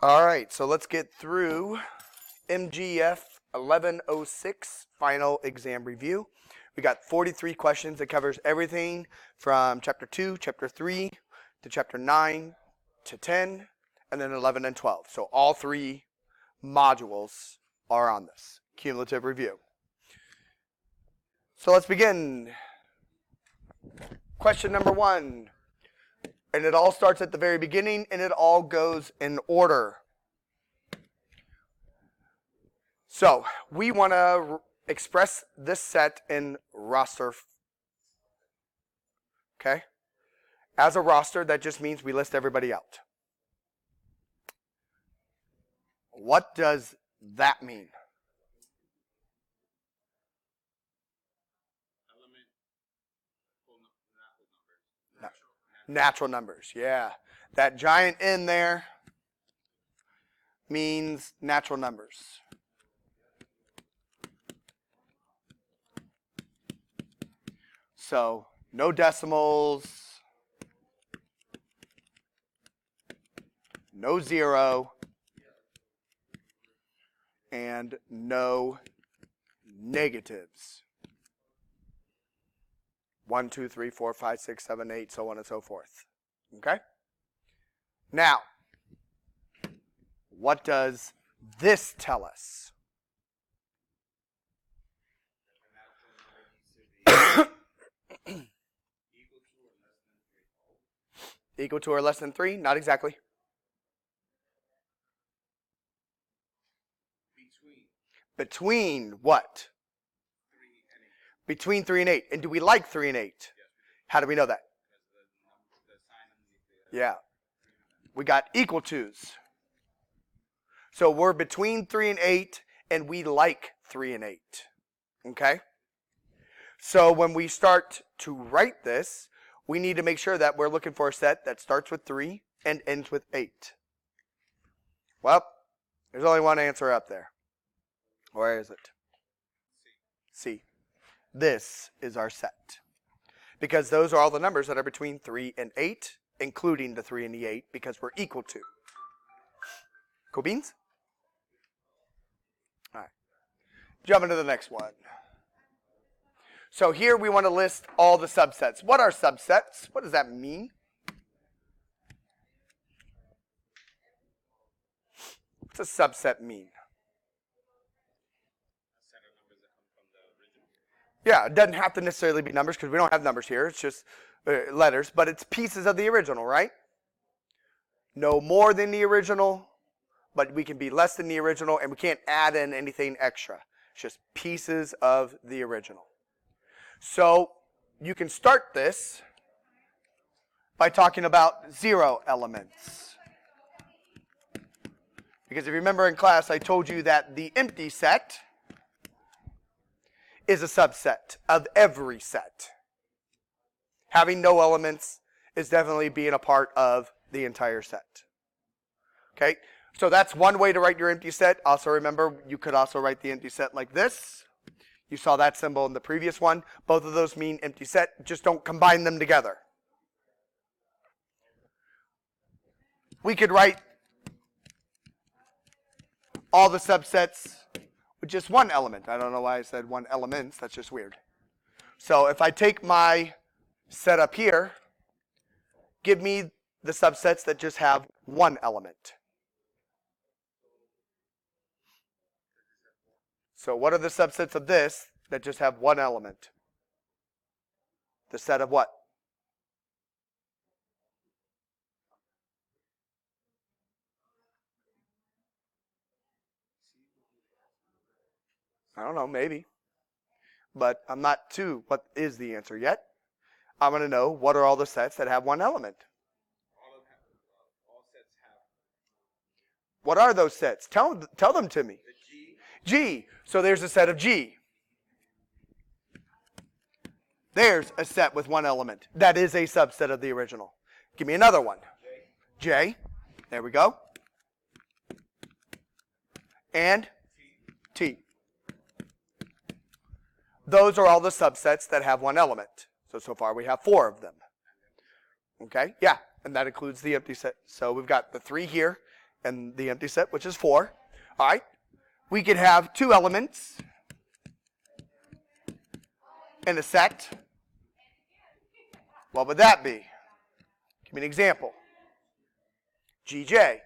All right, so let's get through MGF1106 final exam review. We got 43 questions that covers everything from chapter 2, chapter 3, to chapter 9 to 10, and then 11 and 12. So all three modules are on this cumulative review. So let's begin. Question number 1. And it all starts at the very beginning, and it all goes in order. So we want to express this set in roster. Okay? As a roster, that just means we list everybody out. What does that mean? Natural numbers, yeah. That giant N there means natural numbers. So, no decimals, no zero, and no negatives. 1, 2, 3, 4, 5, 6, 7, 8, so on and so forth. Okay? Now, what does this tell us? Equal to or less than 3? Not exactly. Between what? Between 3 and 8. And do we like 3 and 8? Yes. How do we know that? Yeah. We got equal to's. So we're between 3 and 8, and we like 3 and 8. Okay? So when we start to write this, we need to make sure that we're looking for a set that starts with 3 and ends with 8. Well, there's only one answer up there. Where is it? C. This is our set. Because those are all the numbers that are between 3 and 8, including the 3 and the 8, because we're equal to. Cool beans? All right. Jumping to the next one. So here we want to list all the subsets. What are subsets? What does that mean? What's a subset mean? Yeah, it doesn't have to necessarily be numbers because we don't have numbers here. It's just letters, but it's pieces of the original, right? No more than the original, but we can be less than the original, and we can't add in anything extra. It's just pieces of the original. So you can start this by talking about 0 elements. Because if you remember in class, I told you that the empty set is a subset of every set. Having no elements is definitely being a part of the entire set. Okay, so that's one way to write your empty set. Also remember, you could also write the empty set like this. You saw that symbol in the previous one. Both of those mean empty set. Just don't combine them together. We could write all the subsets with just one element. I don't know why I said one elements. That's just weird. So if I take my set up here, give me the subsets that just have one element. So what are the subsets of this that just have one element? The set of what? I don't know, maybe. But I'm not to what is the answer yet. I'm going to know what are all the sets that have one element. All sets have. What are those sets? Tell them to me. G. So there's a set of G. There's a set with one element. That is a subset of the original. Give me another one. J. There we go. And T. Those are all the subsets that have one element. So far we have 4 of them. Okay? Yeah, and that includes the empty set. So we've got the 3 here, and the empty set, which is 4. All right. We could have 2 elements in a set. What would that be? Give me an example. GJ.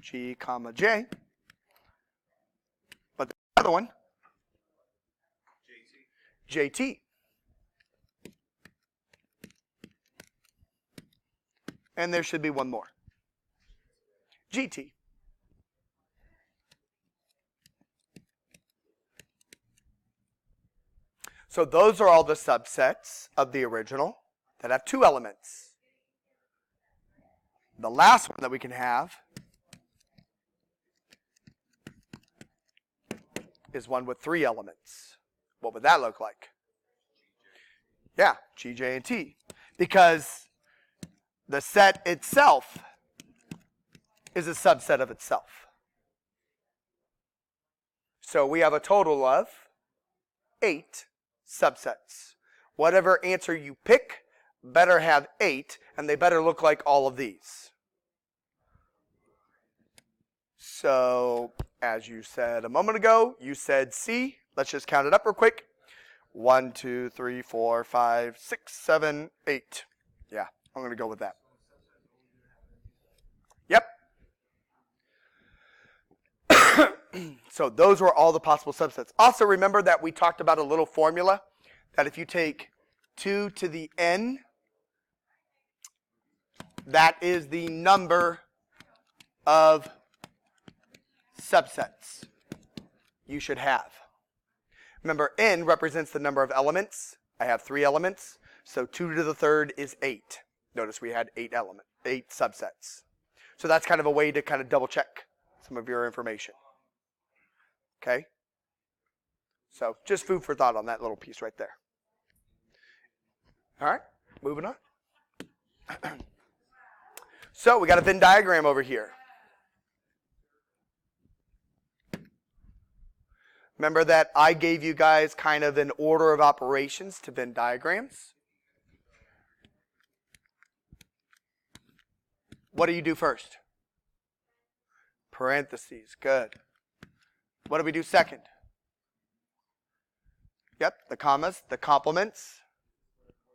G, comma, J. But the other one, JT. And there should be one more. GT. So those are all the subsets of the original that have 2 elements. The last one that we can have is one with 3 elements. What would that look like? Yeah, GJ and T. Because the set itself is a subset of itself. So we have a total of 8 subsets. Whatever answer you pick better have 8, and they better look like all of these. So, as you said a moment ago, you said C. Let's just count it up real quick. 1, 2, 3, 4, 5, 6, 7, 8. Yeah, I'm going to go with that. Yep. So those were all the possible subsets. Also remember that we talked about a little formula that if you take 2 to the n, that is the number of subsets you should have. Remember, n represents the number of elements. I have 3 elements, so 2 to the third is 8. Notice we had 8 subsets. So that's kind of a way to kind of double check some of your information. Okay? So just food for thought on that little piece right there. All right, moving on. So we got a Venn diagram over here. Remember that I gave you guys kind of an order of operations to Venn diagrams? What do you do first? Parentheses, good. What do we do second? Yep, the commas, the complements,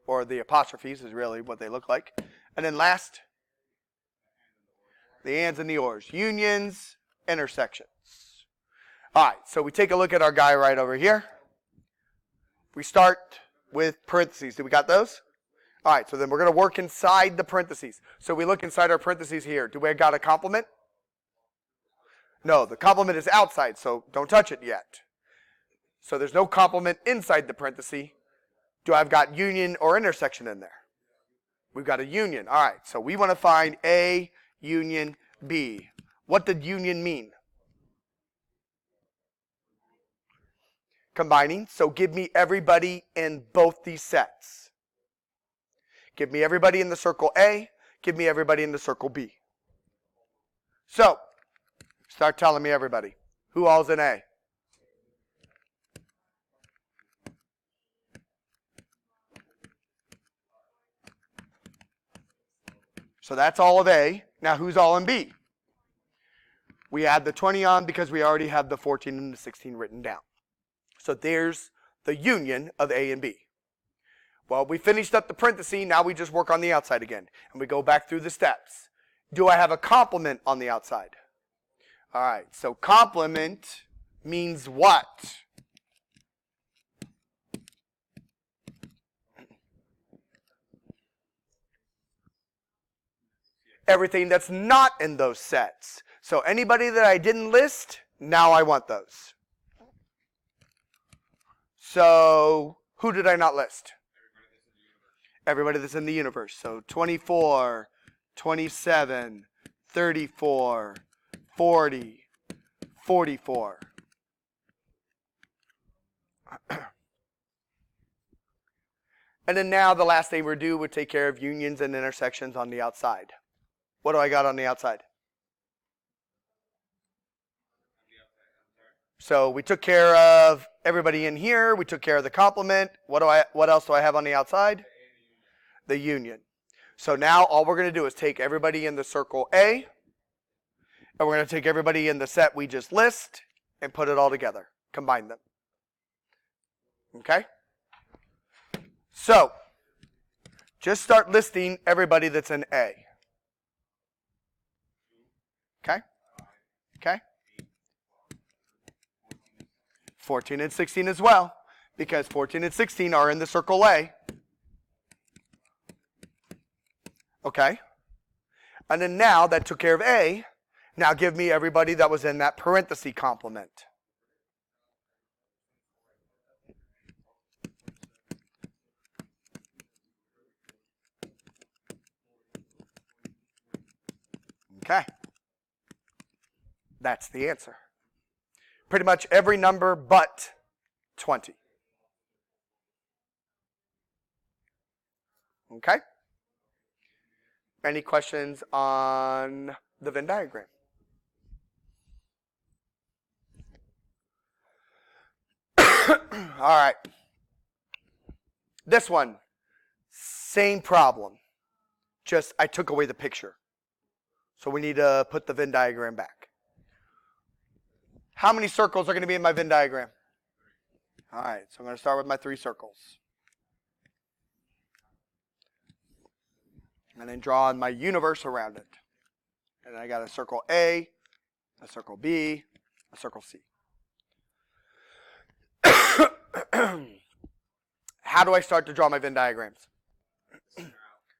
or the apostrophes is really what they look like. And then last, the ands and the ors, unions, intersections. All right, so we take a look at our guy right over here. We start with parentheses. Do we got those? All right, so then we're going to work inside the parentheses. So we look inside our parentheses here. Do we got a complement? No, the complement is outside, so don't touch it yet. So there's no complement inside the parenthesis. Do I've got union or intersection in there? We've got a union. All right, so we want to find A union B. What did union mean? Combining. So give me everybody in both these sets. Give me everybody in the circle A. Give me everybody in the circle B. So, start telling me everybody. Who all's in A? So that's all of A. Now who's all in B? We add the 20 on because we already have the 14 and the 16 written down. So there's the union of A and B. Well, we finished up the parenthesis. Now we just work on the outside again. And we go back through the steps. Do I have a complement on the outside? All right, so complement means what? Everything that's not in those sets. So anybody that I didn't list, now I want those. So who did I not list? Everybody that's in the universe. So 24, 27, 34, 40, 44. And then now the last thing we're due would take care of unions and intersections on the outside. What do I got on the outside? So we took care of everybody in here. We took care of the complement. What else do I have on the outside? The union. So now all we're going to do is take everybody in the circle A, and we're going to take everybody in the set we just list and put it all together. Combine them. Okay? So, just start listing everybody that's in A. Okay? Okay? 14 and 16 as well, because 14 and 16 are in the circle A. Okay? And then now that took care of A, now give me everybody that was in that parenthesis complement. Okay. That's the answer. Pretty much every number but 20. Okay? Any questions on the Venn diagram? All right. This one, same problem. Just I took away the picture. So we need to put the Venn diagram back. How many circles are going to be in my Venn diagram? All right, so I'm going to start with my 3 circles. And then draw my universe around it. And I got a circle A, a circle B, a circle C. How do I start to draw my Venn diagrams?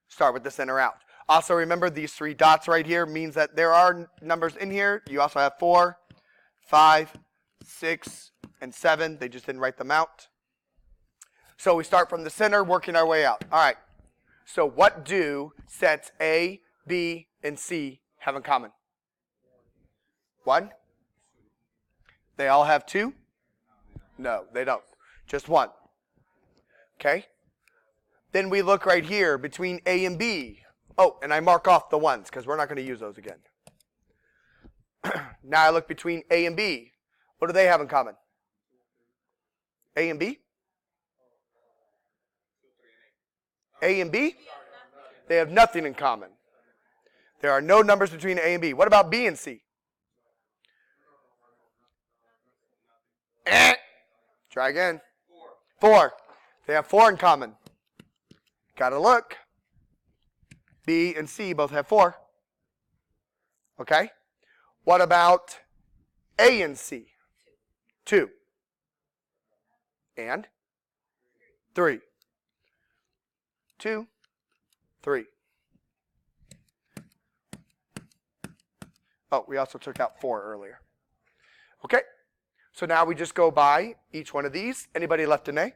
Start with the center out. Also remember these 3 dots right here means that there are numbers in here. You also have 4, 5, 6, and 7. They just didn't write them out. So we start from the center, working our way out. All right. So what do sets A, B, and C have in common? 1? They all have 2? No, they don't. Just 1. Okay? Then we look right here between A and B. Oh, and I mark off the 1s because we're not going to use those again. Now I look between A and B. What do they have in common? A and B? A and B? They have nothing in common. There are no numbers between A and B. What about B and C? Try again. 4. They have 4 in common. Gotta look. B and C both have 4. Okay? What about A and C? 2. And 3. 2, 3. Oh, we also took out 4 earlier. Okay? So now we just go by each one of these. Anybody left in A?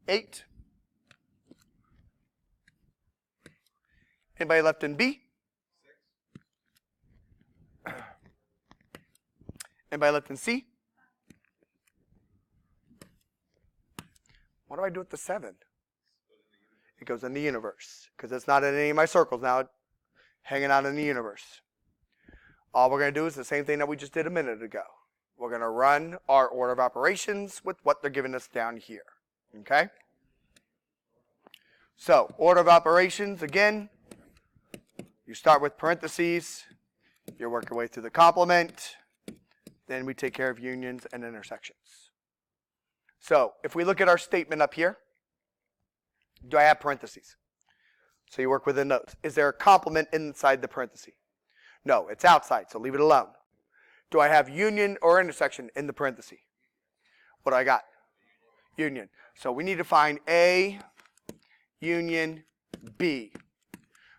8. Anybody left in B? 6. Anybody left in C? What do I do with the 7? It goes in the universe because it's not in any of my circles now. It's hanging out in the universe. All we're going to do is the same thing that we just did a minute ago. We're going to run our order of operations with what they're giving us down here. Okay? So, order of operations, again, you start with parentheses. You work your way through the complement. Then we take care of unions and intersections. So, if we look at our statement up here, do I have parentheses? So you work within those. Is there a complement inside the parenthesis? No, it's outside, so leave it alone. Do I have union or intersection in the parenthesis? What do I got? Union. So we need to find A, union, B.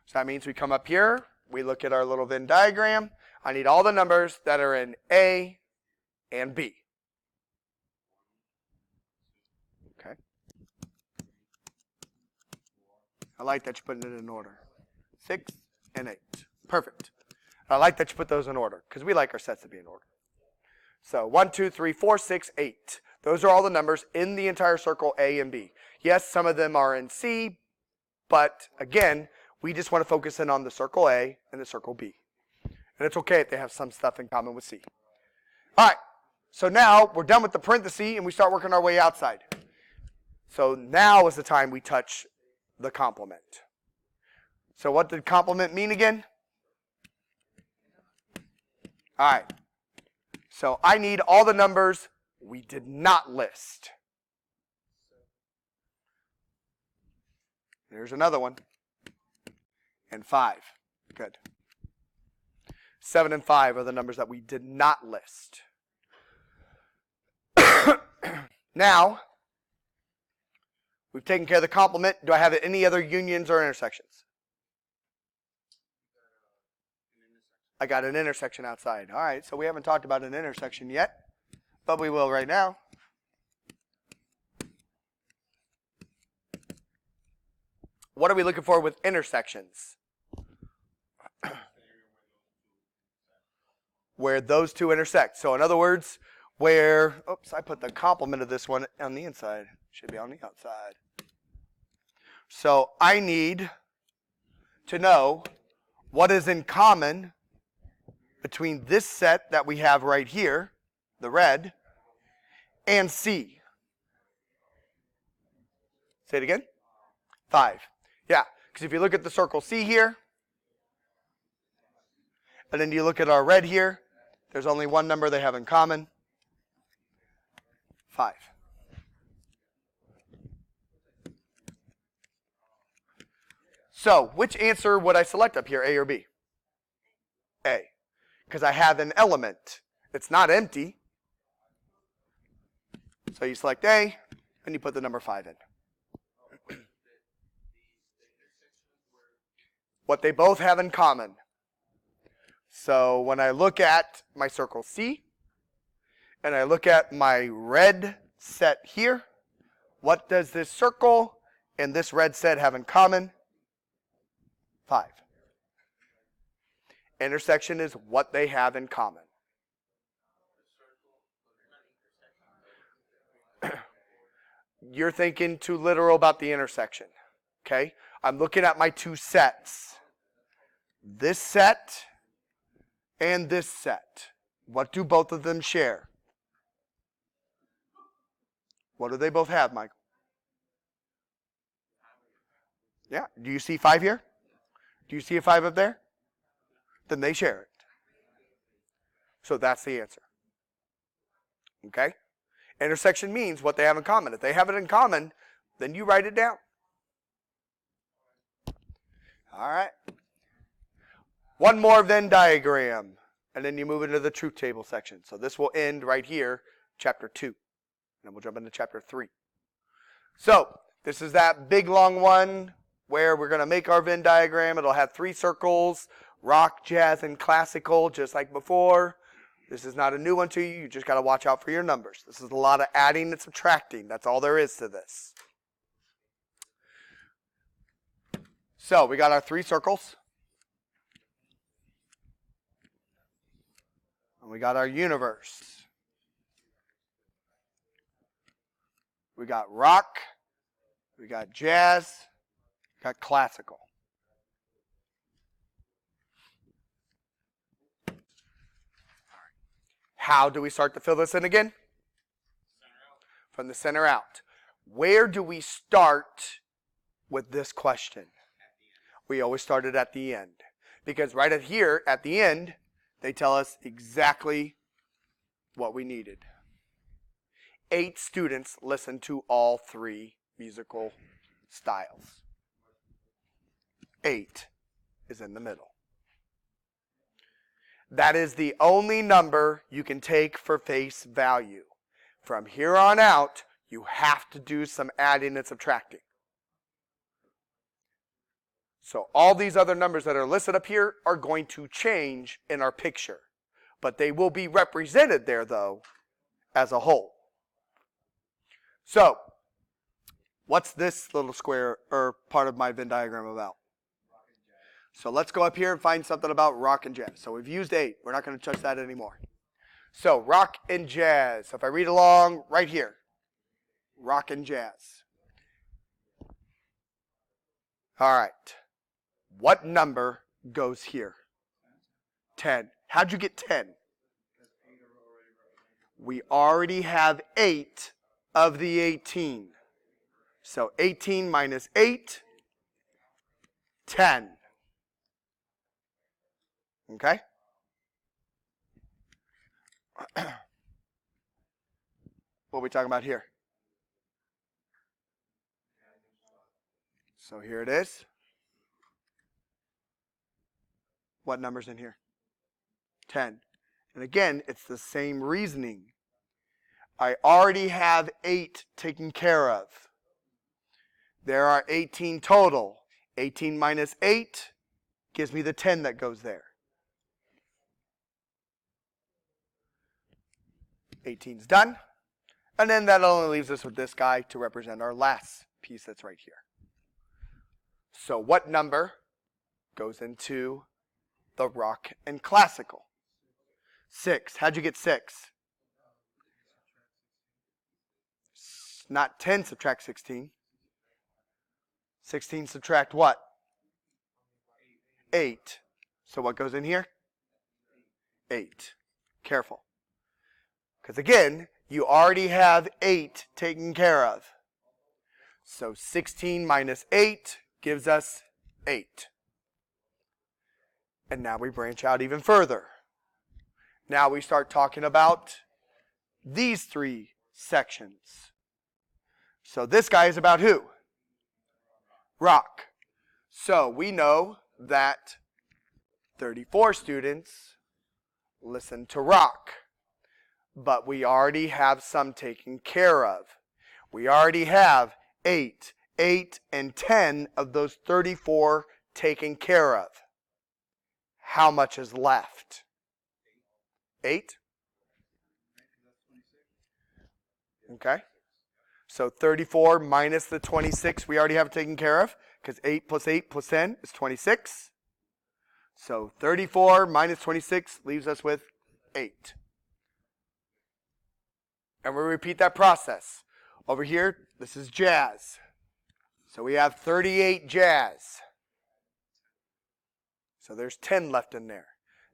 So that means we come up here, we look at our little Venn diagram. I need all the numbers that are in A and B. Okay. I like that you're putting it in order. 6 and 8. Perfect. I like that you put those in order because we like our sets to be in order. So 1, 2, 3, 4, 6, 8. Those are all the numbers in the entire circle A and B. Yes, some of them are in C, but again, we just want to focus in on the circle A and the circle B. And it's okay if they have some stuff in common with C. All right, so now we're done with the parenthesis and we start working our way outside. So now is the time we touch the complement. So what did complement mean again? All right. So I need all the numbers we did not list. There's another one. And 5. Good. 7 and 5 are the numbers that we did not list. Now, we've taken care of the complement. Do I have any other unions or intersections? I got an intersection outside. All right, so we haven't talked about an intersection yet, but we will right now. What are we looking for with intersections? Where those two intersect. So in other words, where, oops, I put the complement of this one on the inside. Should be on the outside. So I need to know what is in common between this set that we have right here, the red, and C. Say it again. 5. Yeah, because if you look at the circle C here, and then you look at our red here, there's only one number they have in common. 5. So, which answer would I select up here, A or B? A. Because I have an element. It's not empty. So you select A, and you put the number 5 in. What they both have in common. So when I look at my circle C, and I look at my red set here, what does this circle and this red set have in common? 5. Intersection is what they have in common. You're thinking too literal about the intersection. Okay? I'm looking at my two sets. This set and this set. What do both of them share? What do they both have, Michael? Yeah. Do you see 5 here? Do you see a 5 up there? Then they share it. So that's the answer. Okay? Intersection means what they have in common. If they have it in common, then you write it down. All right. One more Venn diagram, and then you move into the truth table section. So this will end right here, chapter 2. And then we'll jump into chapter 3. So this is that big long one where we're going to make our Venn diagram. It'll have 3 circles, rock, jazz, and classical, just like before. This is not a new one to you. You just got to watch out for your numbers. This is a lot of adding and subtracting. That's all there is to this. So we got our 3 circles. And we got our universe. We got rock. We got jazz. We got classical. How do we start to fill this in again? From the center out. Where do we start with this question? We always started at the end. Because right at here, at the end, they tell us exactly what we needed. 8 students listened to all 3 musical styles. 8 is in the middle. That is the only number you can take for face value. From here on out, you have to do some adding and subtracting. So all these other numbers that are listed up here are going to change in our picture. But they will be represented there, though, as a whole. So, what's this little square or part of my Venn diagram about? So let's go up here and find something about rock and jazz. So we've used 8. We're not going to touch that anymore. So rock and jazz. So if I read along right here. Rock and jazz. All right. What number goes here? 10. How'd you get 10? We already have 8 of the 18. So 18 minus 8, 10. Okay? What are we talking about here? So here it is. What number's in here? 10. And again, it's the same reasoning. I already have 8 taken care of. There are 18 total. 18 minus 8 gives me the 10 that goes there. 18's done. And then that only leaves us with this guy to represent our last piece that's right here. So what number goes into the rock and classical? 6. How'd you get 6? Not 10 subtract 16. 16 subtract what? 8. So what goes in here? 8. Careful. Because again, you already have 8 taken care of. So 16 minus 8 gives us 8. And now we branch out even further. Now we start talking about these 3 sections. So this guy is about who? Rock. So we know that 34 students listen to rock. But we already have some taken care of. We already have 8, 8, and 10 of those 34 taken care of. How much is left? 8? Okay. So 34 minus the 26 we already have taken care of, because 8 plus 8 plus 10 is 26. So 34 minus 26 leaves us with 8. And we repeat that process. Over here, this is jazz. So we have 38 jazz. So there's 10 left in there,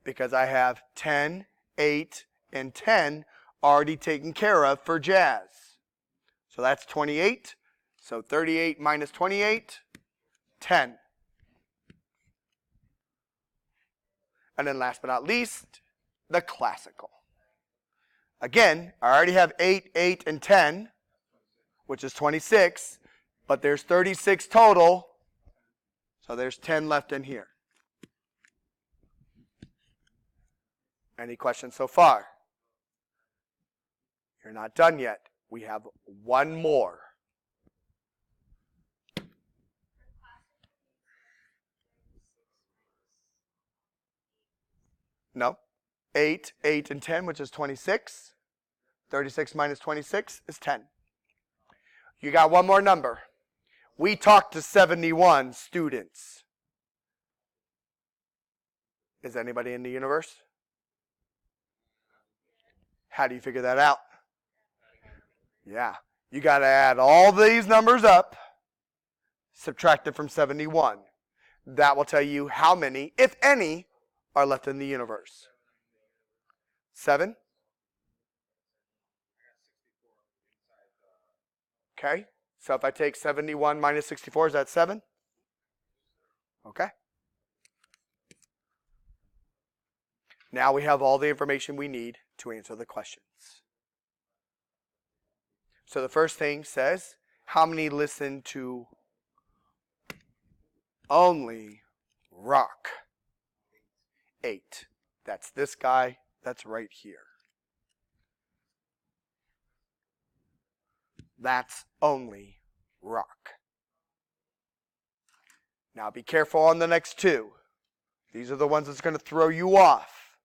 because I have 10, 8, and 10 already taken care of for jazz. So that's 28. So 38 minus 28, 10. And then last but not least, the classical. Again, I already have 8, 8, and 10, which is 26, but there's 36 total, so there's 10 left in here. Any questions so far? You're not done yet. We have one more. No. 8, 8, and 10, which is 26. 36 minus 26 is 10. You got one more number. We talked to 71 students. Is anybody in the universe? How do you figure that out? Yeah. You got to add all these numbers up, subtract it from 71. That will tell you how many, if any, are left in the universe. 7? Okay. So if I take 71 minus 64, is that 7? Okay. Now we have all the information we need to answer the questions. So the first thing says, how many listen to only rock? 8. That's this guy. That's right here. That's only rock. Now be careful on the next 2. These are the ones that's going to throw you off,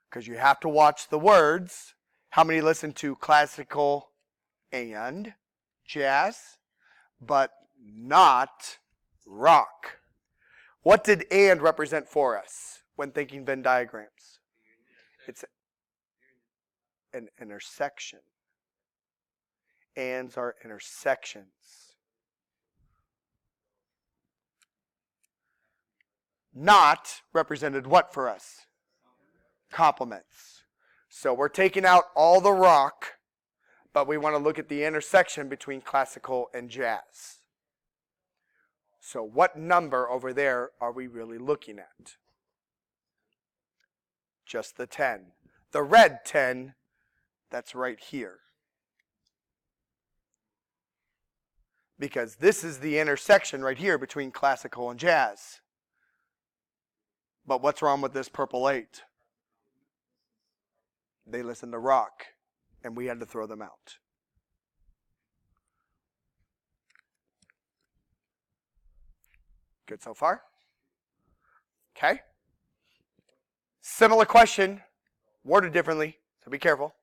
because you have to watch the words. How many listen to classical and jazz, but not rock? What did and represent for us when thinking Venn diagrams? It's an intersection. Ands are intersections. Not represented what for us? Complements. So we're taking out all the rock, but we want to look at the intersection between classical and jazz. So what number over there are we really looking at? just the 10. The red 10, that's right here. Because this is the intersection right here between classical and jazz. But what's wrong with this purple 8? They listen to rock, and we had to throw them out. Good so far? Okay. Similar question, worded differently, so be careful.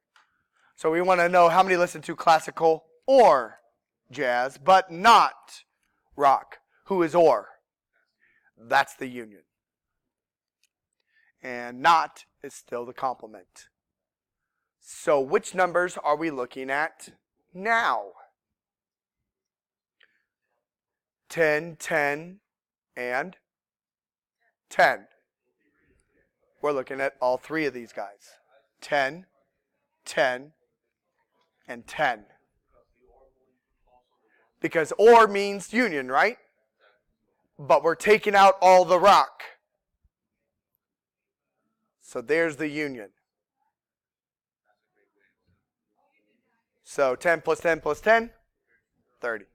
So we want to know how many listen to classical or jazz, but not rock. Who is or? That's the union. And not is still the complement. So which numbers are we looking at now? 10, 10, and 10. We're looking at all three of these guys. 10, 10, and 10. Because or means union, right? But we're taking out all the rock. So there's the union. So 10 plus 10 plus 10, 30.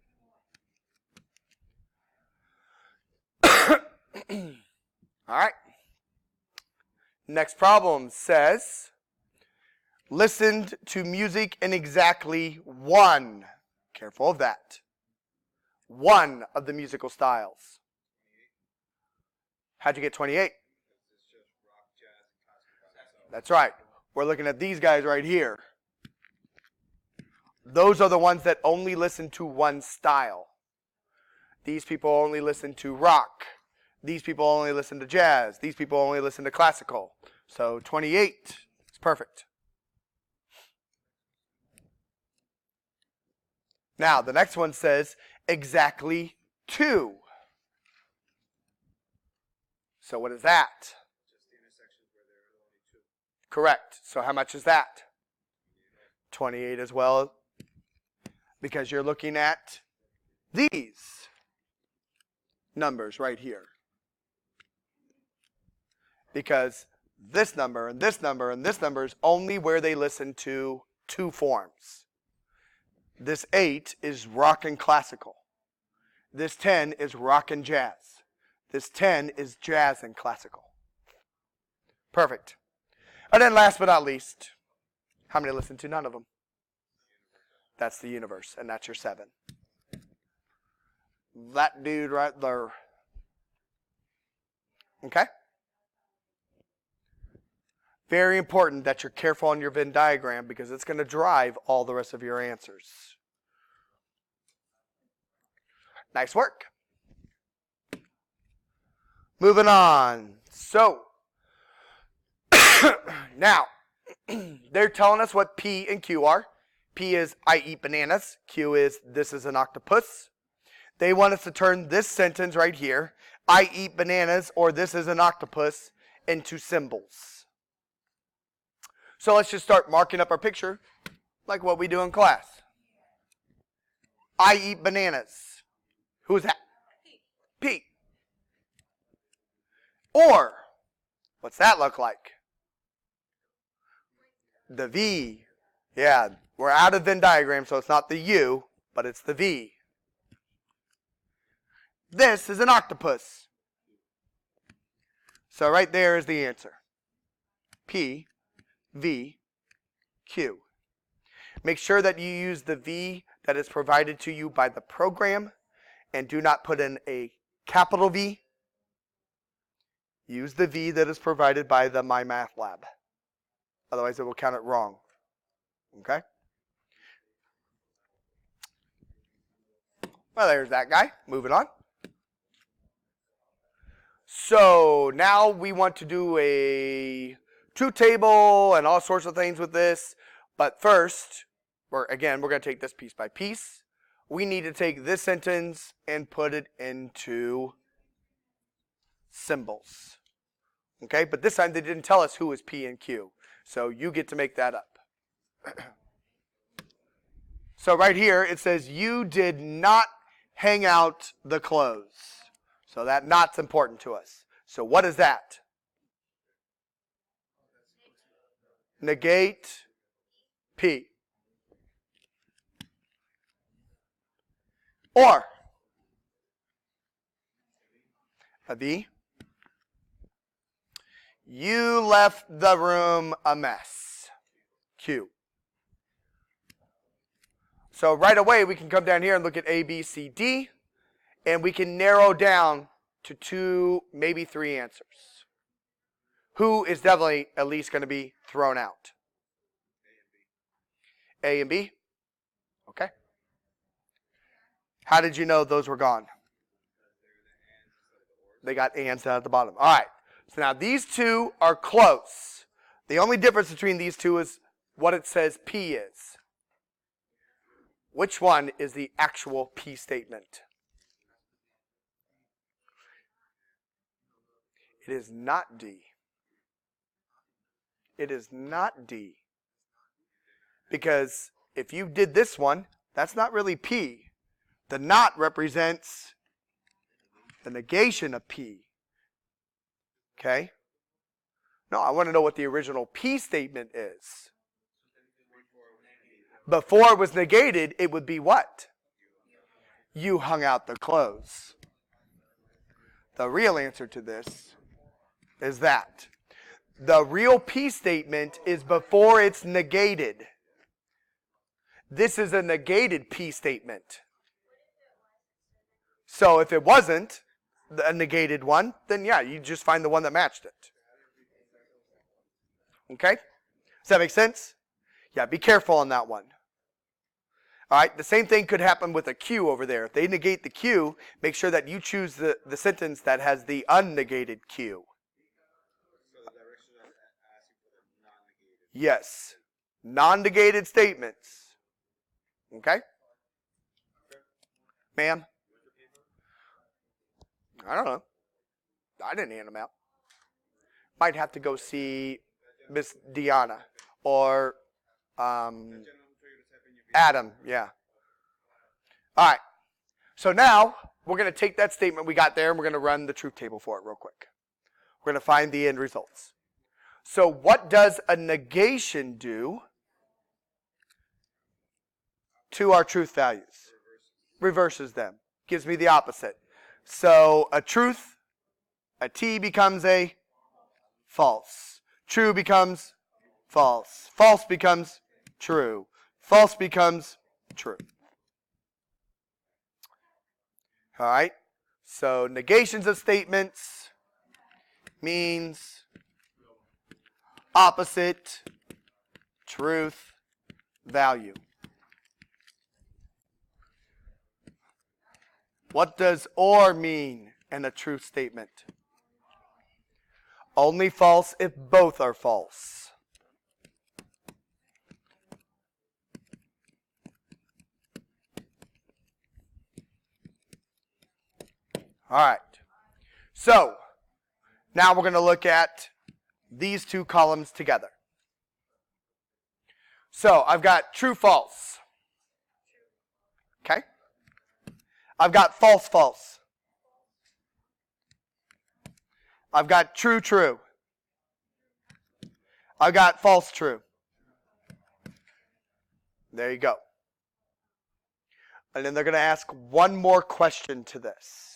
All right. Next problem says, listened to music in exactly one. Careful of that. One of the musical styles. How'd you get 28? That's right. We're looking at these guys right here. Those are the ones that only listen to one style. These people only listen to rock. These people only listen to jazz. These people only listen to classical. So 28 is perfect. Now, the next one says exactly 2. So what is that? Just the intersections where there are only 2. Correct. So how much is that? 28 as well. Because you're looking at these numbers right here. Because this number and this number and this number is only where they listen to 2 forms. This 8 is rock and classical. This 10 is rock and jazz. This 10 is jazz and classical. Perfect. And then last but not least, how many listen to none of them? That's the universe, and that's your 7. That dude right there. Okay? Very important that you're careful on your Venn diagram because it's going to drive all the rest of your answers. Nice work. Moving on. So, now, they're telling us what P and Q are. P is I eat bananas. Q is this is an octopus. They want us to turn this sentence right here, I eat bananas or this is an octopus, into symbols. So let's just start marking up our picture like what we do in class. I eat bananas. Who's that? P. Or, what's that look like? The V. Yeah, we're out of Venn diagram, so it's not the U, but it's the V. This is an octopus. So right there is the answer. P, V, Q. Make sure that you use the V that is provided to you by the program and do not put in a capital V. Use the V that is provided by the My Math Lab. Otherwise it will count it wrong. Okay? Well, there's that guy. Moving on. So now we want to do a truth table and all sorts of things with this. But first, we're going to take this piece by piece. We need to take this sentence and put it into symbols. Okay, but this time they didn't tell us who is P and Q. So you get to make that up. So right here it says you did not hang out the clothes. So that not's important to us. So what is that? negate P. Or a B, you left the room a mess. Q. So right away we can come down here and look at A, B, C, D, and we can narrow down to 2, maybe 3 answers. Who is definitely at least going to be thrown out? A and B? Okay. How did you know those were gone? They got ands down at the bottom. All right. So now these two are close. The only difference between these two is what it says P is. Which one is the actual P statement? It is not D. It is not D. Because if you did this one, that's not really P. The not represents the negation of P. Okay? No, I want to know what the original P statement is. Before it was negated, it would be what? You hung out the clothes. The real answer to this is that. The real P statement is before it's negated. This is a negated P statement. So if it wasn't a negated one, then yeah, you just find the one that matched it. Okay? Does that make sense? Yeah, be careful on that one. All right, the same thing could happen with a Q over there. If they negate the Q, make sure that you choose the sentence that has the unnegated Q. So the direction of asking for the non-negated. Yes. Non-negated statements. Okay? Ma'am? I don't know. I didn't hand them out. Might have to go see Miss Deanna or Adam. Yeah. All right. So now we're going to take that statement we got there and we're going to run the truth table for it real quick. We're going to find the end results. So what does a negation do to our truth values? Reverses them. Gives me the opposite. So a truth, a T becomes a false. True becomes false. False becomes true. False becomes true. All right. So negations of statements means opposite truth value. What does or mean in a truth statement? Only false if both are false. All right. So, now we're going to look at these two columns together. So, I've got true, false. Okay? I've got false, false. I've got true, true. I've got false, true. There you go. And then they're going to ask one more question to this.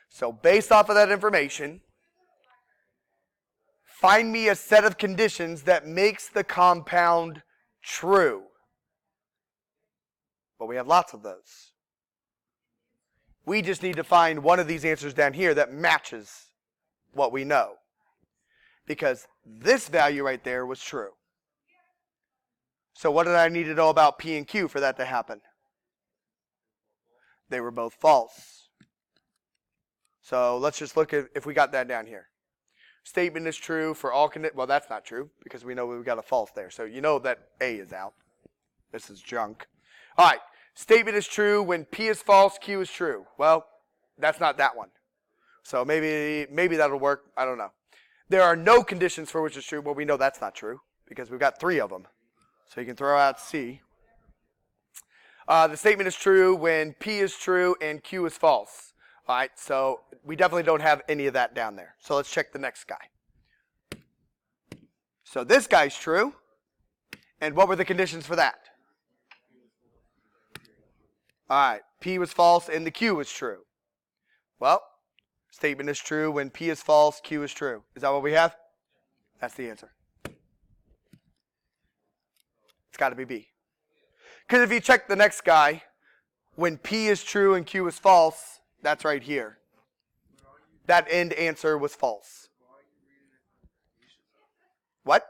So based off of that information, find me a set of conditions that makes the compound true. But we have lots of those. We just need to find one of these answers down here that matches what we know. Because this value right there was true. So what did I need to know about P and Q for that to happen? They were both false. So let's just look at if we got that down here. Statement is true for all conditions. Well, that's not true because we know we've got a false there. So you know that A is out. This is junk. All right. Statement is true when P is false, Q is true. Well, that's not that one. So maybe that'll work. I don't know. There are no conditions for which it's true. Well, we know that's not true because we've got 3 of them. So you can throw out C. The statement is true when P is true and Q is false. All right, so we definitely don't have any of that down there. So let's check the next guy. So this guy's true. And what were the conditions for that? All right, P was false and the Q was true. Well, statement is true when P is false, Q is true. Is that what we have? That's the answer. It's got to be B. Because if you check the next guy, when P is true and Q is false, that's right here. That end answer was false. What?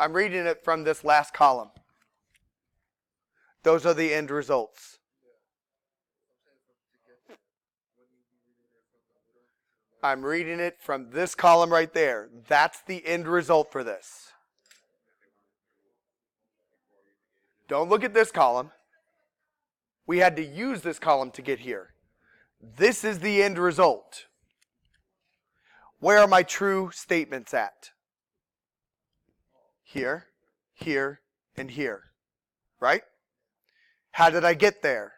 I'm reading it from this last column. Those are the end results. I'm reading it from this column right there. That's the end result for this. Don't look at this column. We had to use this column to get here. This is the end result. Where are my true statements at? Here, here, and here. Right? How did I get there?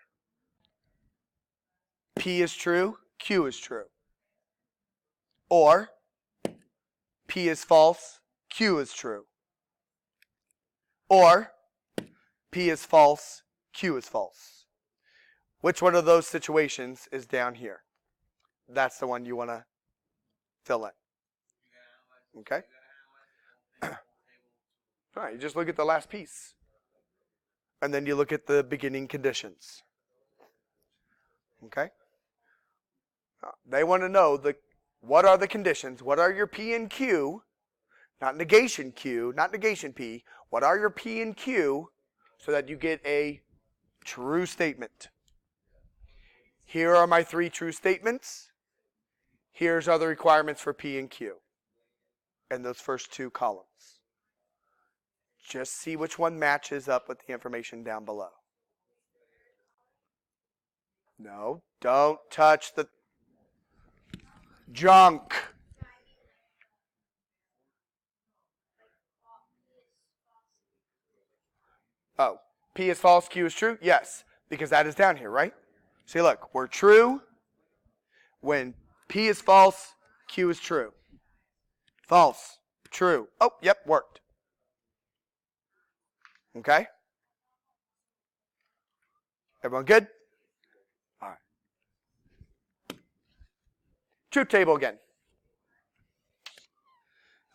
P is true, Q is true. Or P is false, Q is true. Or P is false, Q is false. Which one of those situations is down here? That's the one you want to fill in. Okay? All right, you just look at the last piece. And then you look at the beginning conditions. Okay? They want to know what are the conditions, what are your P and Q, not negation Q, not negation P, what are your P and Q so that you get a true statement. Here are my 3 true statements. Here's are the requirements for P and Q in those first 2 columns. Just see which one matches up with the information down below. No, don't touch the junk. Oh, P is false, Q is true? Yes, because that is down here, right? See, look, we're true when P is false, Q is true. False, true. Oh, yep, worked. Okay? Everyone good? All right. Truth table again.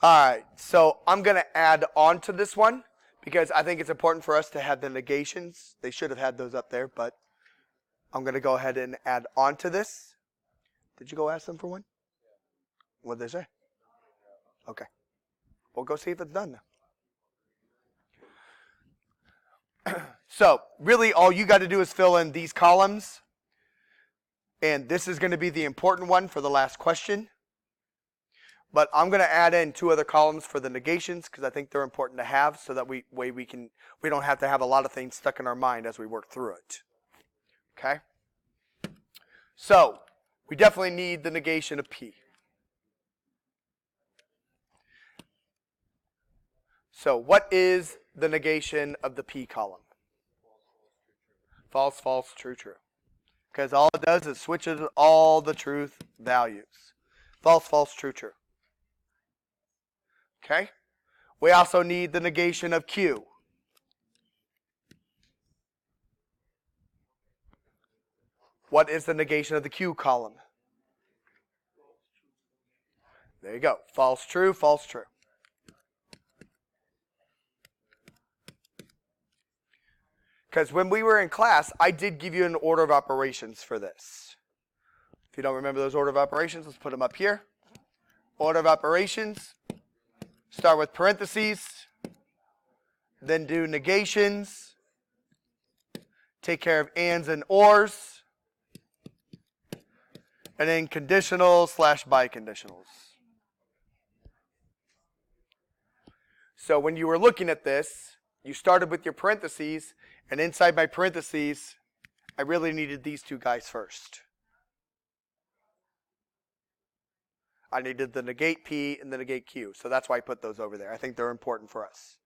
All right, so I'm going to add on to this one because I think it's important for us to have the negations. They should have had those up there, but I'm going to go ahead and add on to this. Did you go ask them for one? What did they say? Okay. We'll go see if it's done now. So, really all you got to do is fill in these columns. And this is going to be the important one for the last question. But I'm going to add in 2 other columns for the negations because I think they're important to have so that we don't have to have a lot of things stuck in our mind as we work through it. Okay? So, we definitely need the negation of P. So, what is the negation of the P column? False, false, true, true. Because all it does is switches all the truth values. False, false, true, true. Okay? We also need the negation of Q. What is the negation of the Q column? There you go. False, true, false, true. Because when we were in class, I did give you an order of operations for this. If you don't remember those order of operations, let's put them up here. Order of operations. Start with parentheses. Then do negations. Take care of ands and ors. And then conditionals / biconditionals. So when you were looking at this, you started with your parentheses, and inside my parentheses, I really needed these 2 guys first. I needed the negate P and the negate Q, so that's why I put those over there. I think they're important for us.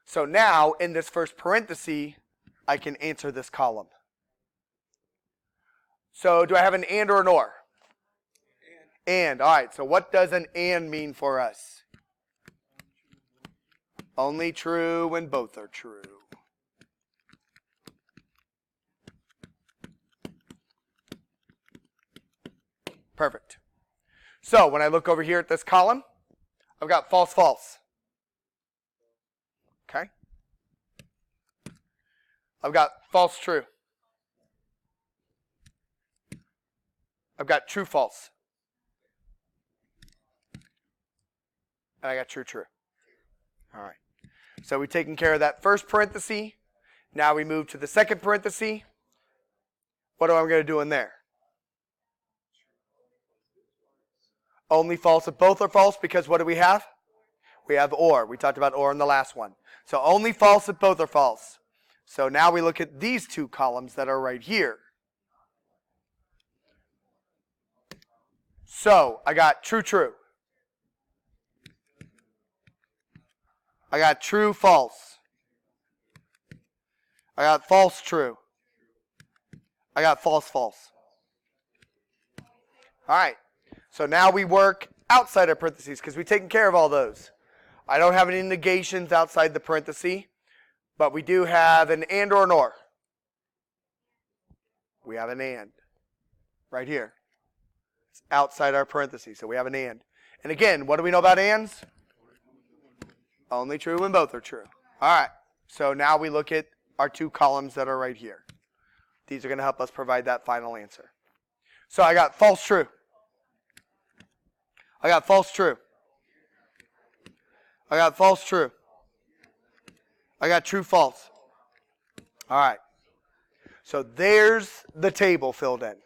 So now, in this first parenthesis, I can answer this column. So do I have an and or an or? And. All right, so what does an and mean for us? Only true when both are true. Perfect. So when I look over here at this column, I've got false, false. Okay? I've got false, true. I've got true, false. And I got true, true. All right. So we've taken care of that first parenthesis. Now we move to the second parenthesis. What am I going to do in there? Only false if both are false, because what do we have? We have or. We talked about or in the last one. So only false if both are false. So now we look at these two columns that are right here. So I got true, true. I got true, false. I got false, true. I got false, false. All right. So now we work outside of parentheses because we've taken care of all those. I don't have any negations outside the parenthesis, but we do have an and or an or. We have an and right here. It's outside our parentheses, so we have an and. And again, what do we know about ands? Only true when both are true. All right. So now we look at our two columns that are right here. These are going to help us provide that final answer. So I got false, true. I got false, true. I got false, true. I got true, false. All right. So there's the table filled in.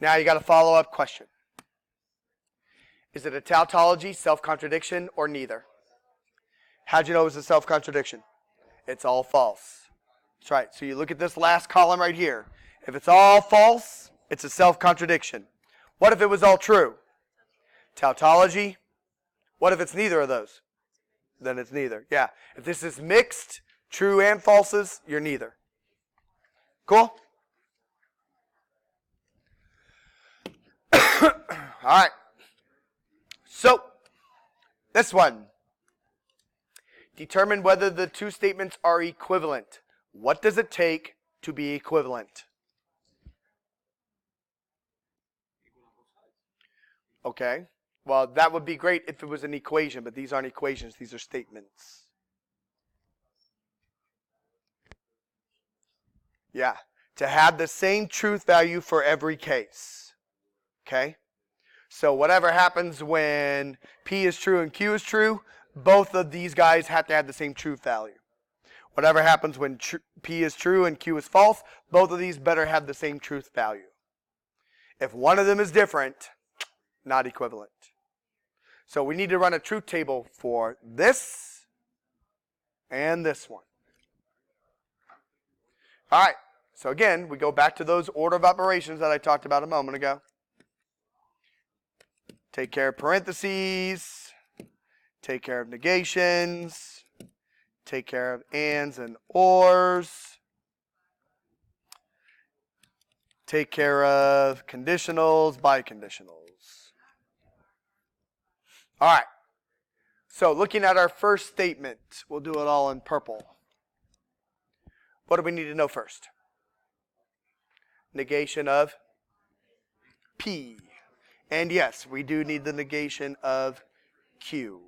Now you got a follow-up question. Is it a tautology, self-contradiction, or neither? How'd you know it was a self-contradiction? It's all false. That's right. So you look at this last column right here. If it's all false, it's a self-contradiction. What if it was all true? Tautology. What if it's neither of those? Then it's neither. Yeah. If this is mixed, true and falses, you're neither. Cool? All right. So, this one. Determine whether the two statements are equivalent. What does it take to be equivalent? Okay. Well, that would be great if it was an equation, but these aren't equations. These are statements. Yeah. To have the same truth value for every case. Okay? So whatever happens when P is true and Q is true, both of these guys have to have the same truth value. Whatever happens when P is true and Q is false, both of these better have the same truth value. If one of them is different, not equivalent. So we need to run a truth table for this and this one. All right. So again, we go back to those order of operations that I talked about a moment ago. Take care of parentheses. Take care of negations. Take care of ands and ors. Take care of conditionals, biconditionals. All right. So looking at our first statement, we'll do it all in purple. What do we need to know first? Negation of P. And yes, we do need the negation of Q.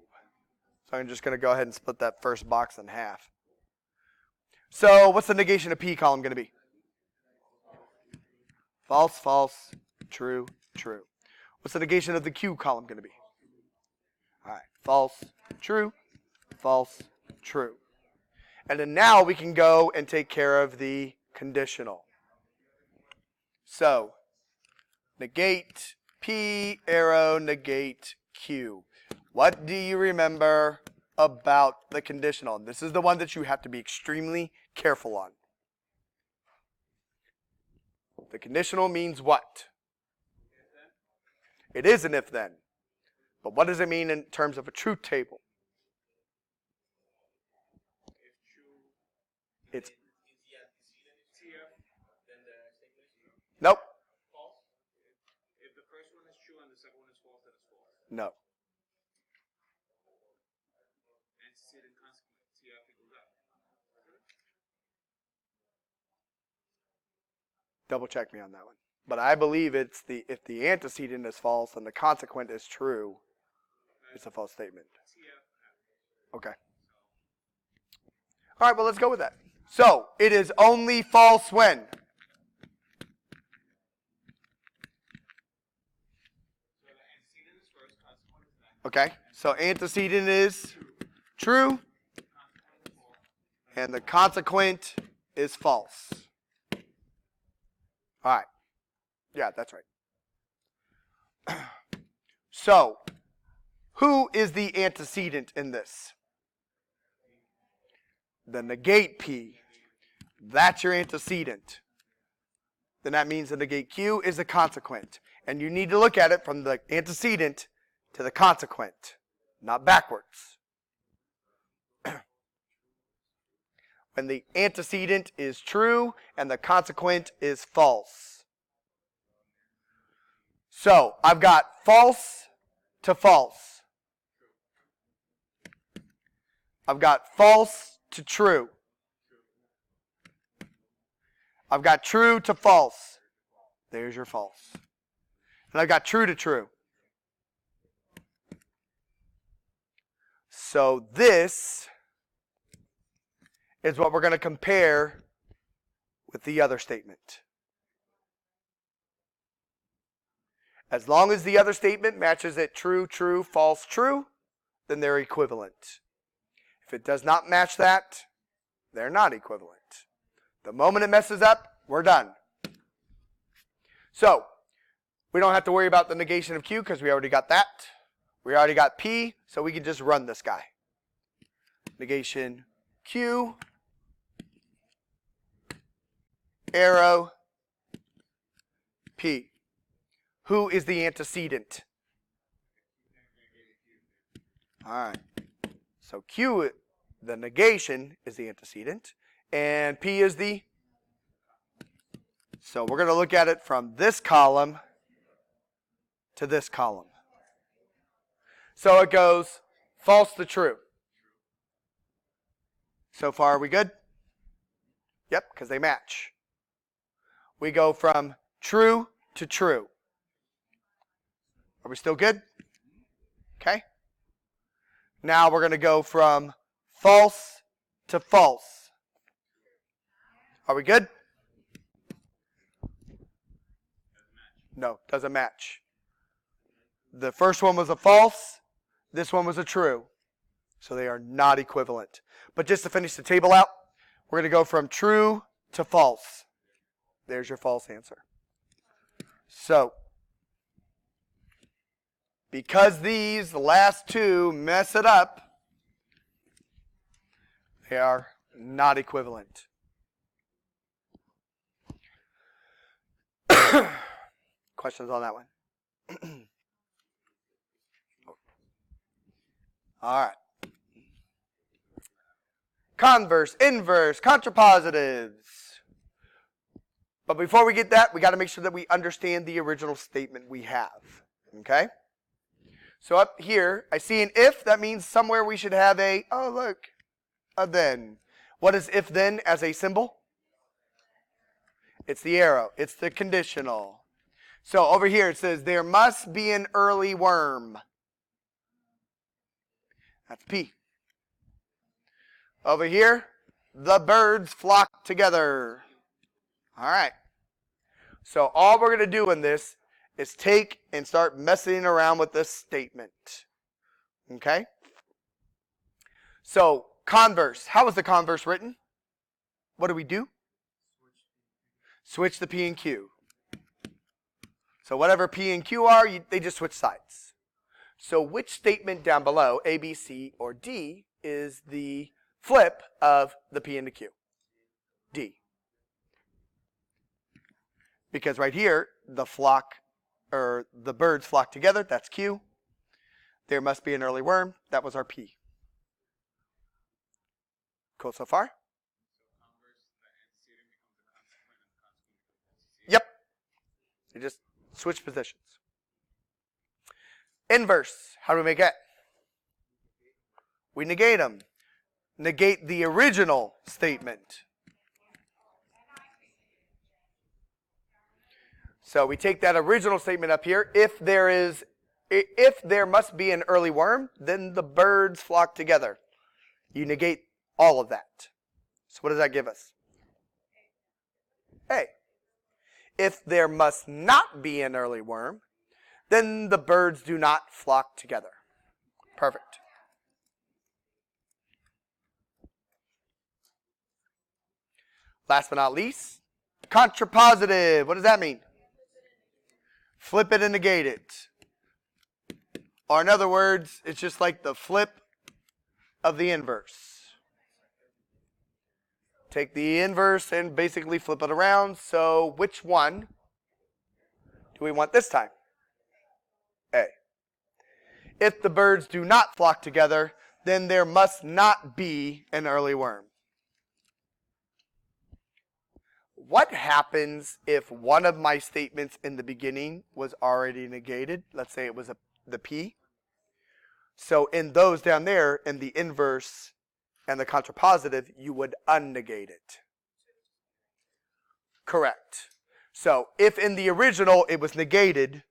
So I'm just going to go ahead and split that first box in half. So what's the negation of P column going to be? False, false, true, true. What's the negation of the Q column going to be? All right, false, true, false, true. And then now we can go and take care of the conditional. So, negate P, arrow, negate Q. What do you remember about the conditional? And this is the one that you have to be extremely careful on. The conditional means what? It is an if-then. But what does it mean in terms of a truth table? It's nope. second one is false, then it's false. No. Antecedent consequent. TF equals F. Double check me on that one. But I believe it's if the antecedent is false and the consequent is true, it's a false statement. TF. Okay. All right, well, let's go with that. So, it is only false when? So the antecedent is first, consequent is next. Okay, so antecedent is true, Consequent is false. and the consequent is false. All right. Yeah, that's right. So, who is the antecedent in this? The negate P. That's your antecedent. Then that means the negate Q is the consequent. And you need to look at it from the antecedent to the consequent, not backwards. When the antecedent is true and the consequent is false. So, I've got false to false. I've got false to true. I've got true to false. There's your false. And I've got true to true. So this is what we're going to compare with the other statement. As long as the other statement matches it true, true, false, true, then they're equivalent. If it does not match that, they're not equivalent. The moment it messes up, we're done. So, we don't have to worry about the negation of Q because we already got that. We already got P, so we can just run this guy. Negation Q, arrow, P. Who is the antecedent? All right. So Q, the negation, is the antecedent, and P is the... So we're going to look at it from this column to this column. So it goes false to true. So far, are we good? Yep, because they match. We go from true to true. Are we still good? Okay. Now we're going to go from false to false. Are we good? No, doesn't match. The first one was a false. This one was a true. So they are not equivalent. But just to finish the table out, we're going to go from true to false. There's your false answer. So, because these, the last two, mess it up, they are not equivalent. Questions on that one? All right. Converse, inverse, contrapositives. But before we get that, we got to make sure that we understand the original statement we have. Okay? So up here, I see an if. That means somewhere we should have a, oh look, a then. What is if then as a symbol? It's the arrow. It's the conditional. So over here it says there must be an early worm. That's P. Over here, the birds flock together. All right. So all we're going to do in this is take and start messing around with this statement. Okay? So converse. How is the converse written? What do we do? Switch the P and Q. So whatever P and Q are, they just switch sides. So which statement down below, A, B, C, or D, is the flip of the P and the Q? D. Because right here, the flock, or the birds flock together, that's Q. There must be an early worm, that was our P. Cool so far? Yep. You just switch positions. Inverse. How do we make it? We negate them. Negate the original statement. So we take that original statement up here. If there must be an early worm, then the birds flock together. You negate all of that. So what does that give us? A. If there must not be an early worm, then the birds do not flock together. Perfect. Last but not least, contrapositive. What does that mean? Flip it and negate it. Or in other words, it's just like the flip of the inverse. Take the inverse and basically flip it around. So which one do we want this time? A. If the birds do not flock together, then there must not be an early worm. What happens if one of my statements in the beginning was already negated? Let's say it was the P. So in those down there, in the inverse and the contrapositive, you would unnegate it. Correct. So if in the original it was negated,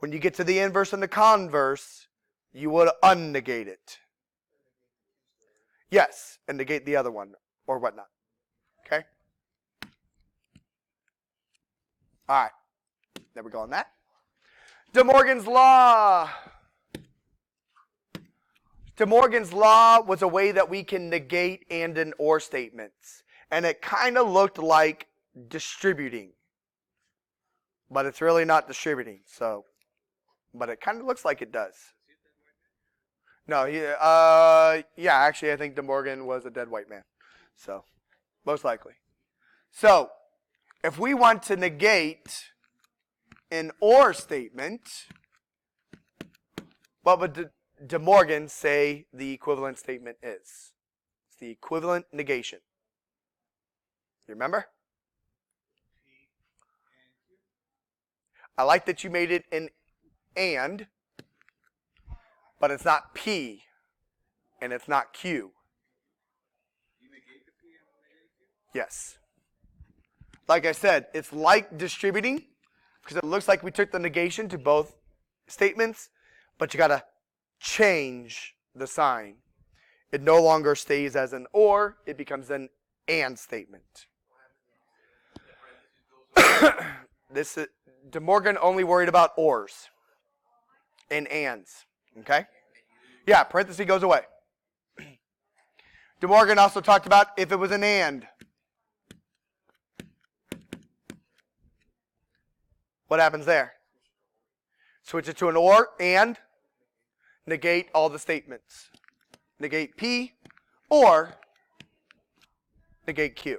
when you get to the inverse and the converse, you would unnegate it. Yes, and negate the other one or whatnot. Okay? All right. There we go on that. De Morgan's Law. De Morgan's Law was a way that we can negate and and or statements. And it kind of looked like distributing. But it's really not distributing. But it kind of looks like it does. No, yeah, actually I think De Morgan was a dead white man. So, most likely. So, if we want to negate an or statement, what would De Morgan say the equivalent statement is? It's the equivalent negation. You remember? I like that you made it an and, but it's not P, and it's not Q. Yes. Like I said, it's like distributing, because it looks like we took the negation to both statements, but you got to change the sign. It no longer stays as an or, it becomes an and statement. De Morgan only worried about ors and ands. Okay? Yeah, parenthesis goes away. De Morgan also talked about if it was an and. What happens there? Switch it to an or and negate all the statements. Negate P or negate Q.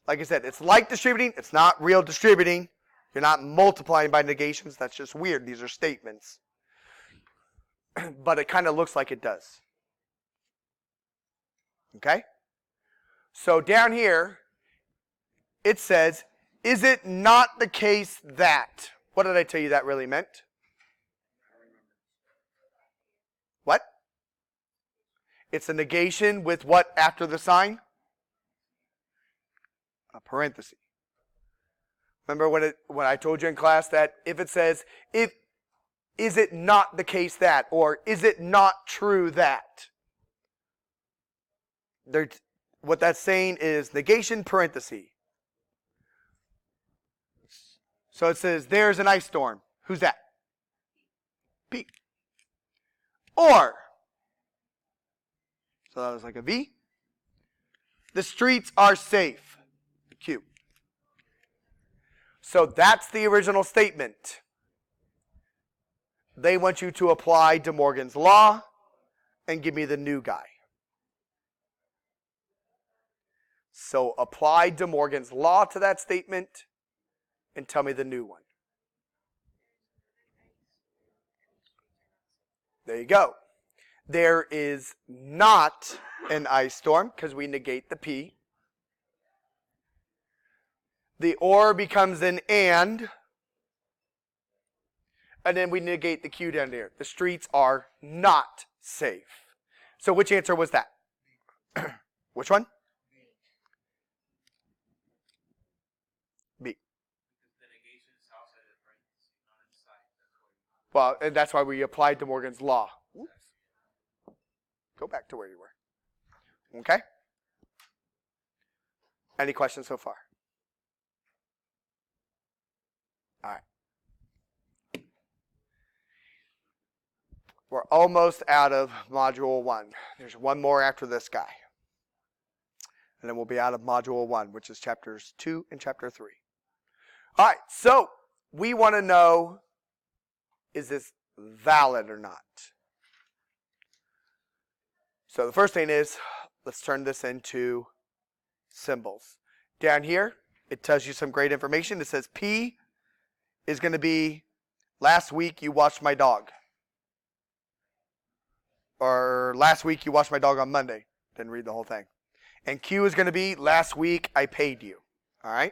Like I said, it's like distributing. It's not real distributing. You're not multiplying by negations. That's just weird. These are statements. But it kind of looks like it does. Okay? So down here, it says, is it not the case that? What did I tell you that really meant? What? It's a negation with what after the sign? A parenthesis. Remember when I told you in class that if it says, is it not the case that? Or is it not true that? What that's saying is negation parenthesis. So it says, there's an ice storm. Who's that? P. Or, so that was like a V. The streets are safe. Q. So that's the original statement. They want you to apply De Morgan's Law and give me the new guy. So apply De Morgan's Law to that statement and tell me the new one. There you go. There is not an ice storm because we negate the P. The or becomes an and And then we negate the Q down there. The streets are not safe. So which answer was that? Which one? B. Well, and that's why we applied to Morgan's law. Oops. Go back to where you were. Okay? Any questions so far? All right. We're almost out of Module 1. There's one more after this guy. And then we'll be out of Module 1, which is Chapters 2 and Chapter 3. All right, so we want to know, is this valid or not? So the first thing is, let's turn this into symbols. Down here, it tells you some great information. It says P is going to be, last week you watched my dog. Or last week you watched my dog on Monday. Didn't read the whole thing. And Q is going to be, last week I paid you. All right?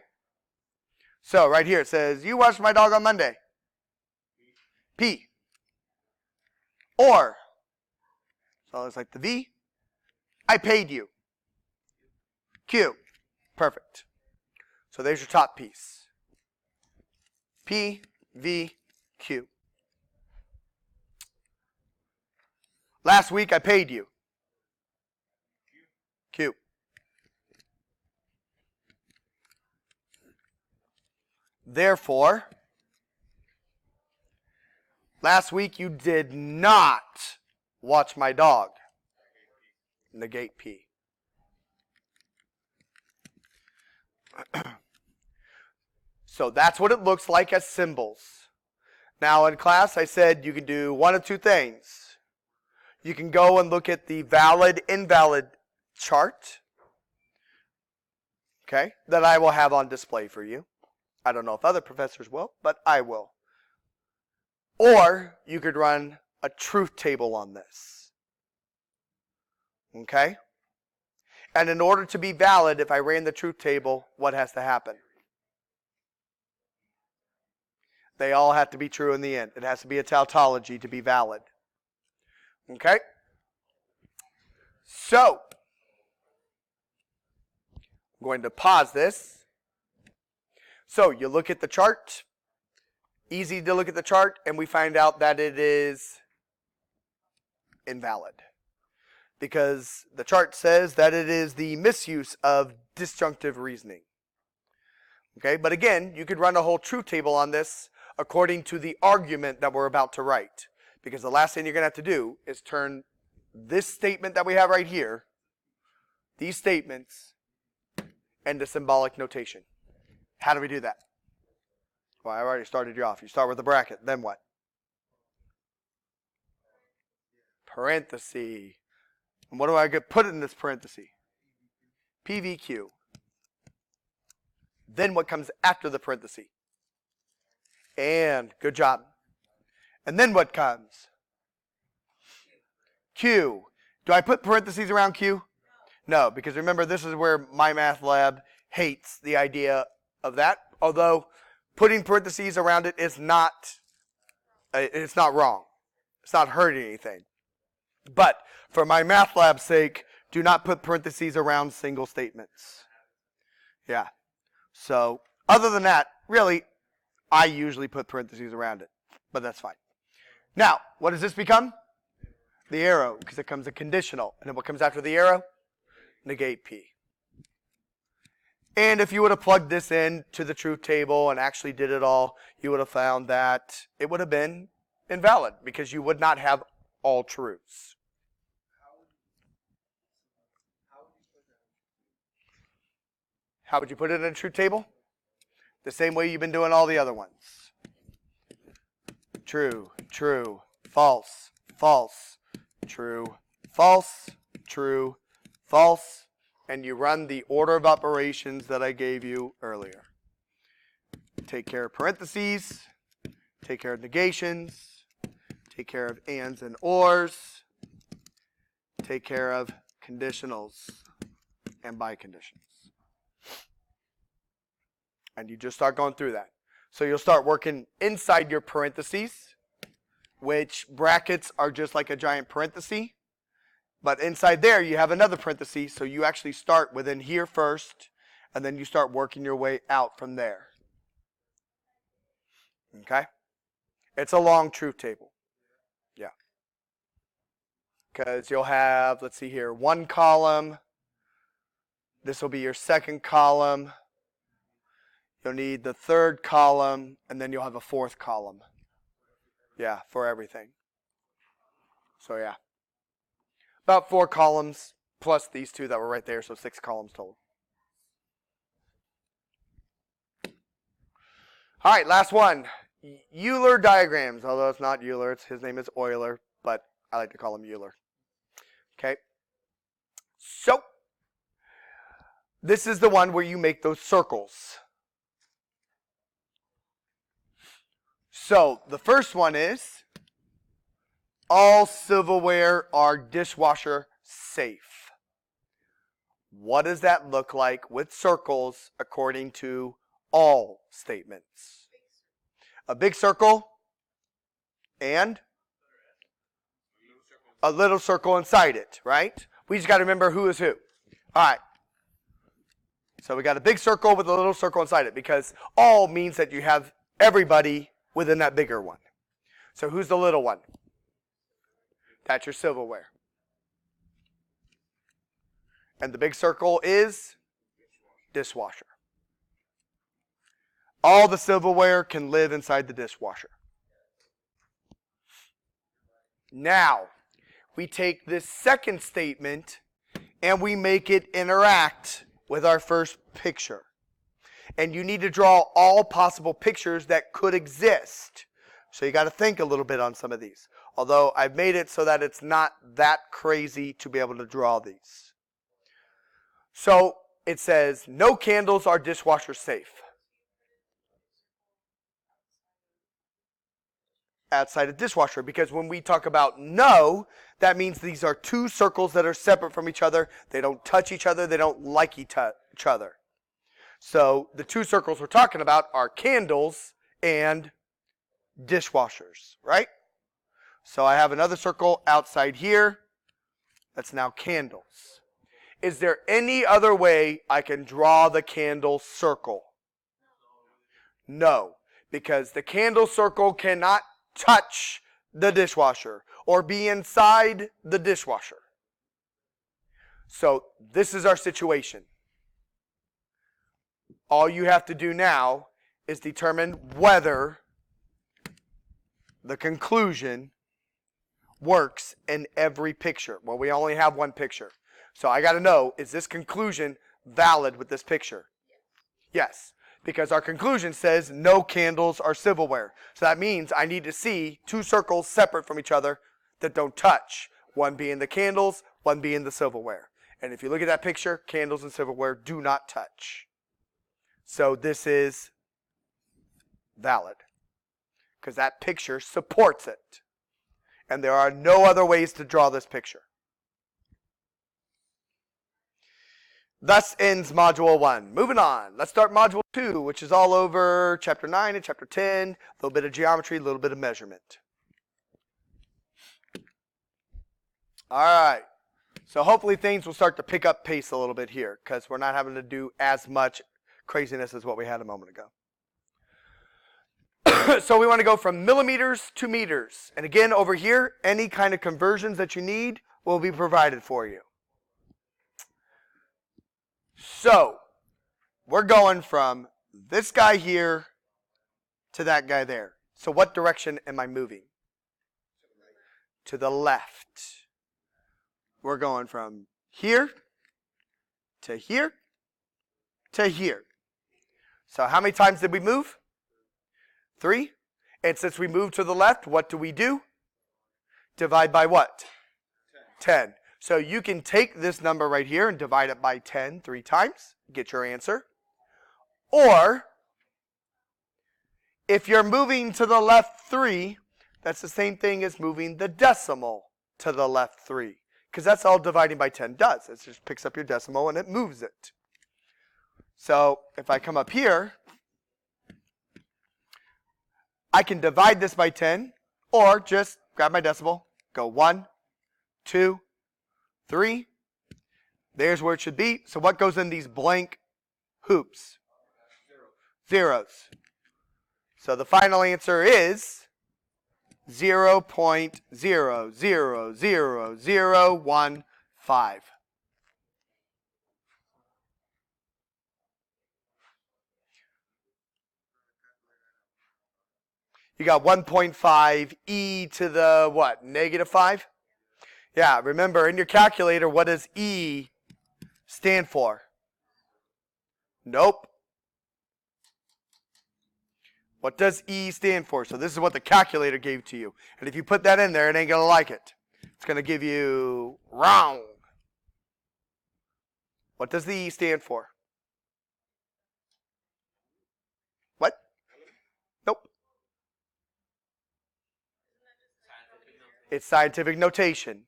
So right here it says, you watched my dog on Monday. P. Or, so it's like the V, I paid you. Q. Perfect. So there's your top piece. P, V, Q. Last week I paid you. Q. Therefore, last week you did not watch my dog. Negate P. So that's what it looks like as symbols. Now in class I said you can do one of two things. You can go and look at the valid, invalid chart. Okay, that I will have on display for you. I don't know if other professors will, but I will. Or you could run a truth table on this. Okay? And in order to be valid, if I ran the truth table, what has to happen? They all have to be true in the end. It has to be a tautology to be valid. Okay? So, I'm going to pause this. So, you look at the chart. Easy to look at the chart, and we find out that it is invalid. Because the chart says that it is the misuse of disjunctive reasoning. Okay, but again, you could run a whole truth table on this according to the argument that we're about to write. Because the last thing you're going to have to do is turn this statement that we have right here, these statements, into symbolic notation. How do we do that? Well, I already started you off. You start with a bracket, then what? Parenthesis. And what do I get put in this parenthesis? PVQ. Then what comes after the parenthesis? And. Good job. And then what comes? Q. Do I put parentheses around Q? No, because remember this is where my math lab hates the idea of that. Although putting parentheses around it is not, it's not wrong. It's not hurting anything. But for my math lab's sake, do not put parentheses around single statements. Yeah. So other than that, really, I usually put parentheses around it. But that's fine. Now, what does this become? The arrow, because it comes a conditional. And then what comes after the arrow? Negate P. And if you would have plugged this in to the truth table and actually did it all, you would have found that it would have been invalid because you would not have all truths. How would you put it in a truth table? The same way you've been doing all the other ones. True, true, false, false, true, false, true, false, and you run the order of operations that I gave you earlier. Take care of parentheses, take care of negations, take care of ands and ors, take care of conditionals and biconditions. And you just start going through that. So you'll start working inside your parentheses, which brackets are just like a giant parenthesis. But inside there, you have another parenthesis, so you actually start within here first, and then you start working your way out from there. Okay? It's a long truth table. Yeah. Because you'll have, let's see here, one column. This will be your second column. You'll need the third column, and then you'll have a fourth column. Yeah, for everything. So yeah. About 4 columns plus these 2 that were right there, so 6 columns total. All right, last one. Euler diagrams, although it's not Euler, his name is Euler, but I like to call him Euler. Okay. So, this is the one where you make those circles. So, the first one is, all silverware are dishwasher safe. What does that look like with circles according to all statements? A big circle and a little circle inside it, right? We just got to remember who is who. All right. So we got a big circle with a little circle inside it because all means that you have everybody within that bigger one. So who's the little one? That's your silverware. And the big circle is dishwasher. All the silverware can live inside the dishwasher. Now, we take this second statement and we make it interact with our first picture. And you need to draw all possible pictures that could exist. So you got to think a little bit on some of these. Although I've made it so that it's not that crazy to be able to draw these. So it says, no candles are dishwasher safe. Outside a dishwasher, because when we talk about no, that means these are 2 circles that are separate from each other. They don't touch each other. They don't like each other. So the 2 circles we're talking about are candles and dishwashers, right? So I have another circle outside here. That's now candles. Is there any other way I can draw the candle circle? No, because the candle circle cannot touch the dishwasher or be inside the dishwasher. So this is our situation. All you have to do now is determine whether the conclusion works in every picture. Well, we only have one picture. So I got to know, is this conclusion valid with this picture? Yes. Because our conclusion says no candles are silverware. So that means I need to see 2 circles separate from each other that don't touch. One being the candles, one being the silverware. And if you look at that picture, candles and silverware do not touch. So this is valid. Because that picture supports it. And there are no other ways to draw this picture. Thus ends Module 1. Moving on. Let's start Module 2, which is all over Chapter 9 and Chapter 10. A little bit of geometry, a little bit of measurement. All right. So hopefully things will start to pick up pace a little bit here, because we're not having to do as much craziness as what we had a moment ago. So we want to go from millimeters to meters. And again, over here, any kind of conversions that you need will be provided for you. So, we're going from this guy here to that guy there. So what direction am I moving? To the left. We're going from here to here to here. So how many times did we move? 3. And since we moved to the left, what do? Divide by what? 10. So you can take this number right here and divide it by 10 3 times, get your answer. Or, if you're moving to the left 3, that's the same thing as moving the decimal to the left 3. Because that's all dividing by 10 does. It just picks up your decimal and it moves it. So, if I come up here, I can divide this by 10, Or just grab my decimal, go 1, 2, 3. There's where it should be. So what goes in these blank hoops? Zeros. So the final answer is 0.000015. You got 1.5 e to the what? Negative 5? Yeah, remember in your calculator, what does e stand for? Nope. What does E stand for? So this is what the calculator gave to you. And if you put that in there, it ain't going to like it. It's going to give you wrong. What does the E stand for? What? Nope. It's scientific notation.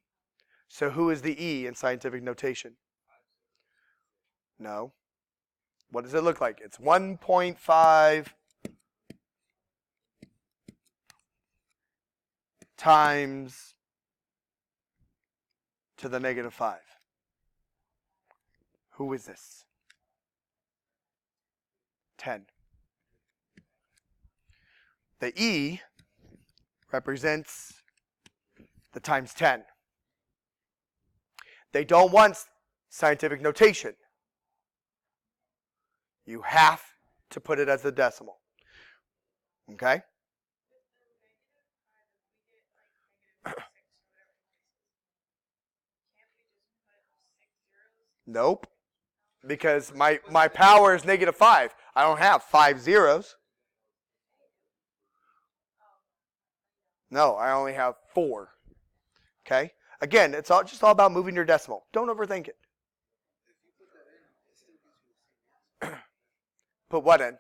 So who is the E in scientific notation? No. What does it look like? It's 1.5 times to the negative 5. Who is this? 10. The E represents the times 10. They don't want scientific notation. You have to put it as a decimal. Okay? Nope. Because my power is negative 5. I don't have 5 zeros. No, I only have 4. Okay? Again, it's just all about moving your decimal. Don't overthink it. Put what in?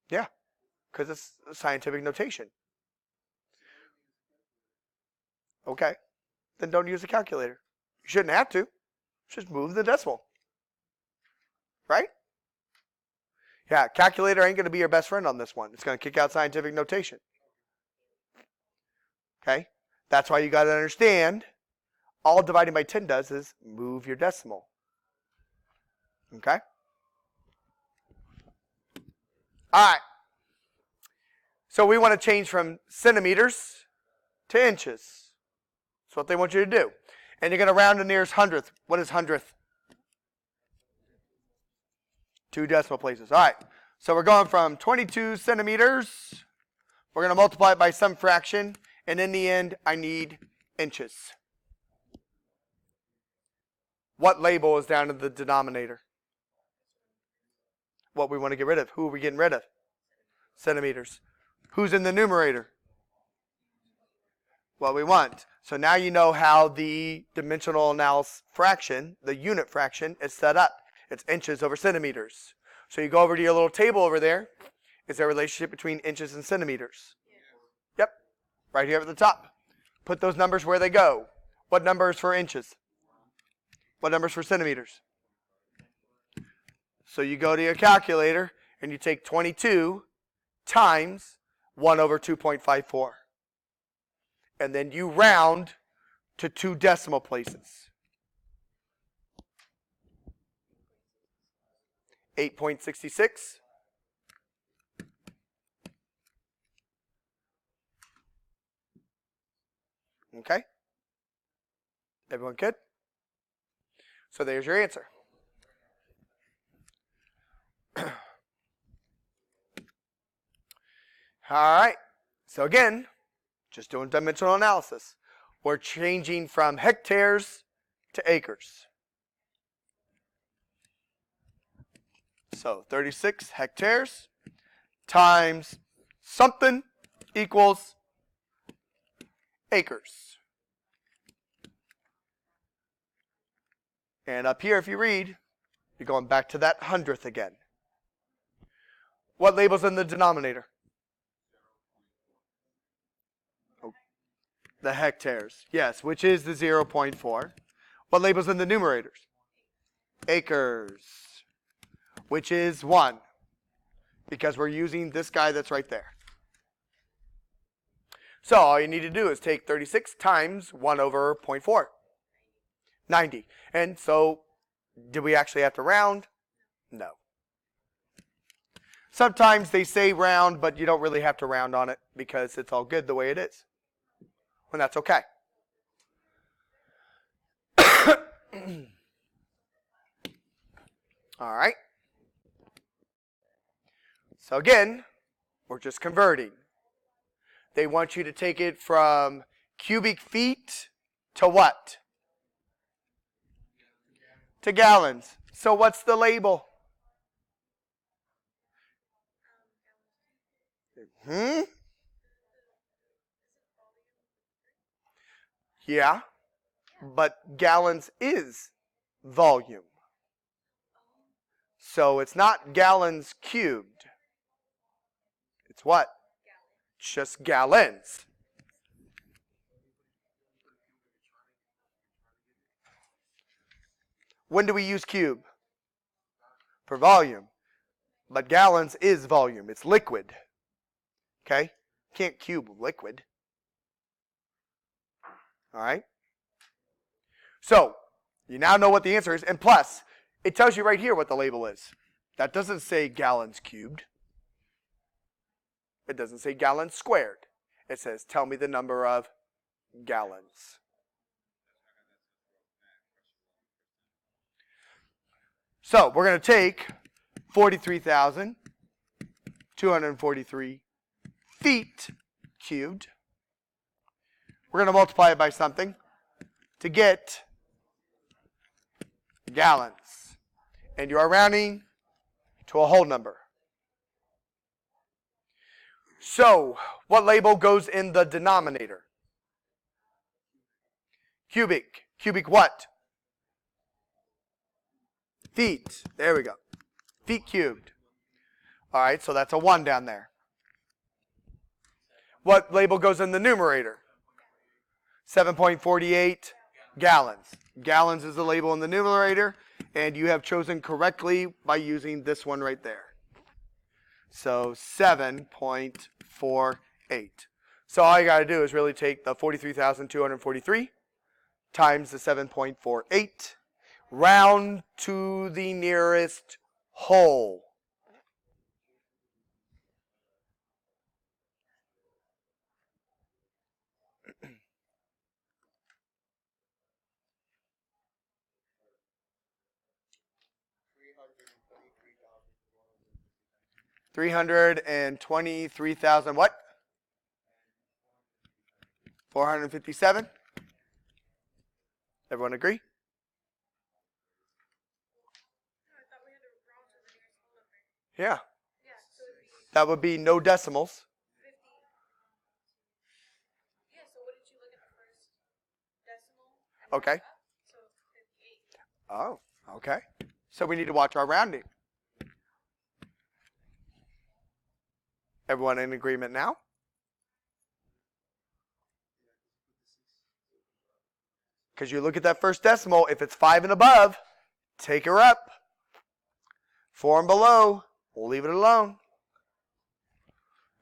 Yeah, because it's scientific notation. Okay, then don't use a calculator. You shouldn't have to. Just move the decimal. Right? Yeah, calculator ain't going to be your best friend on this one. It's going to kick out scientific notation. Okay? That's why you got to understand, all dividing by 10 does is move your decimal. Okay? All right. So we want to change from centimeters to inches. That's what they want you to do. And you're going to round to nearest hundredth. What is hundredth? 2 decimal places. All right. So we're going from 22 centimeters. We're going to multiply it by some fraction. And in the end, I need inches. What label is down in the denominator? What we want to get rid of. Who are we getting rid of? Centimeters. Who's in the numerator? What we want. So now you know how the dimensional analysis fraction, the unit fraction, is set up. It's inches over centimeters. So you go over to your little table over there. Is there a relationship between inches and centimeters? Yep. Right here at the top. Put those numbers where they go. What number is for inches? What number is for centimeters? So you go to your calculator and you take 22 times 1 over 2.54. And then you round to 2 decimal places. 8.66. Okay? Everyone good? So there's your answer. All right. So again, just doing dimensional analysis. We're changing from hectares to acres. So 36 hectares times something equals acres. And up here, if you read, you're going back to that hundredth again. What label's in the denominator? Oh, the hectares. Yes, which is the 0.4. What label's in the numerators? Acres, which is 1. because we're using this guy that's right there. So all you need to do is take 36 times 1 over 0.4. 90. And so, do we actually have to round? No. Sometimes they say round, but you don't really have to round on it because it's all good the way it is. And that's okay. All right. So again, we're just converting. They want you to take it from cubic feet to what? To gallons. So what's the label? Yeah, but gallons is volume. So it's not gallons cubed. It's what? Just gallons. When do we use cube? For volume. But gallons is volume. It's liquid. Okay? Can't cube liquid. All right? So, you now know what the answer is. And plus, it tells you right here what the label is. That doesn't say gallons cubed. It doesn't say gallons squared. It says, tell me the number of gallons. So, we're going to take 43,243 feet cubed. We're going to multiply it by something to get gallons. And you are rounding to a whole number. So, what label goes in the denominator? Cubic. Cubic what? Feet. There we go. Feet cubed. All right, so that's a 1 down there. What label goes in the numerator? 7.48 gallons. Gallons is the label in the numerator, and you have chosen correctly by using this one right there. So 7.48. So all you got to do is really take the 43,243 times the 7.48, round to the nearest whole. $323,000 what? 457? Everyone agree? Yeah. That would be no decimals. Okay. Oh, okay. So we need to watch our rounding. Everyone in agreement now? Because you look at that first decimal, if it's 5 and above, take her up. 4 and below, we'll leave it alone.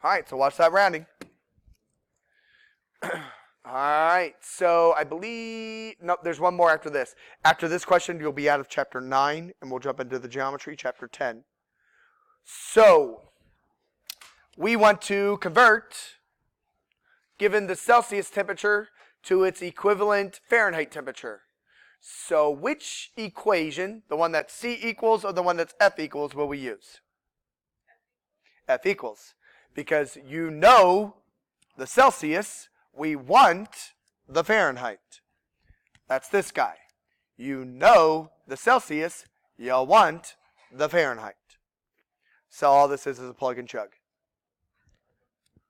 All right, so watch that rounding. All right, so I believe, nope, there's one more after this. After this question, you'll be out of chapter 9, and we'll jump into the geometry, chapter 10. So, we want to convert, given the Celsius temperature, to its equivalent Fahrenheit temperature. So which equation, the one that C equals or the one that's F equals, will we use? F equals. Because you know the Celsius, we want the Fahrenheit. That's this guy. You know the Celsius, you want the Fahrenheit. So all this is a plug and chug.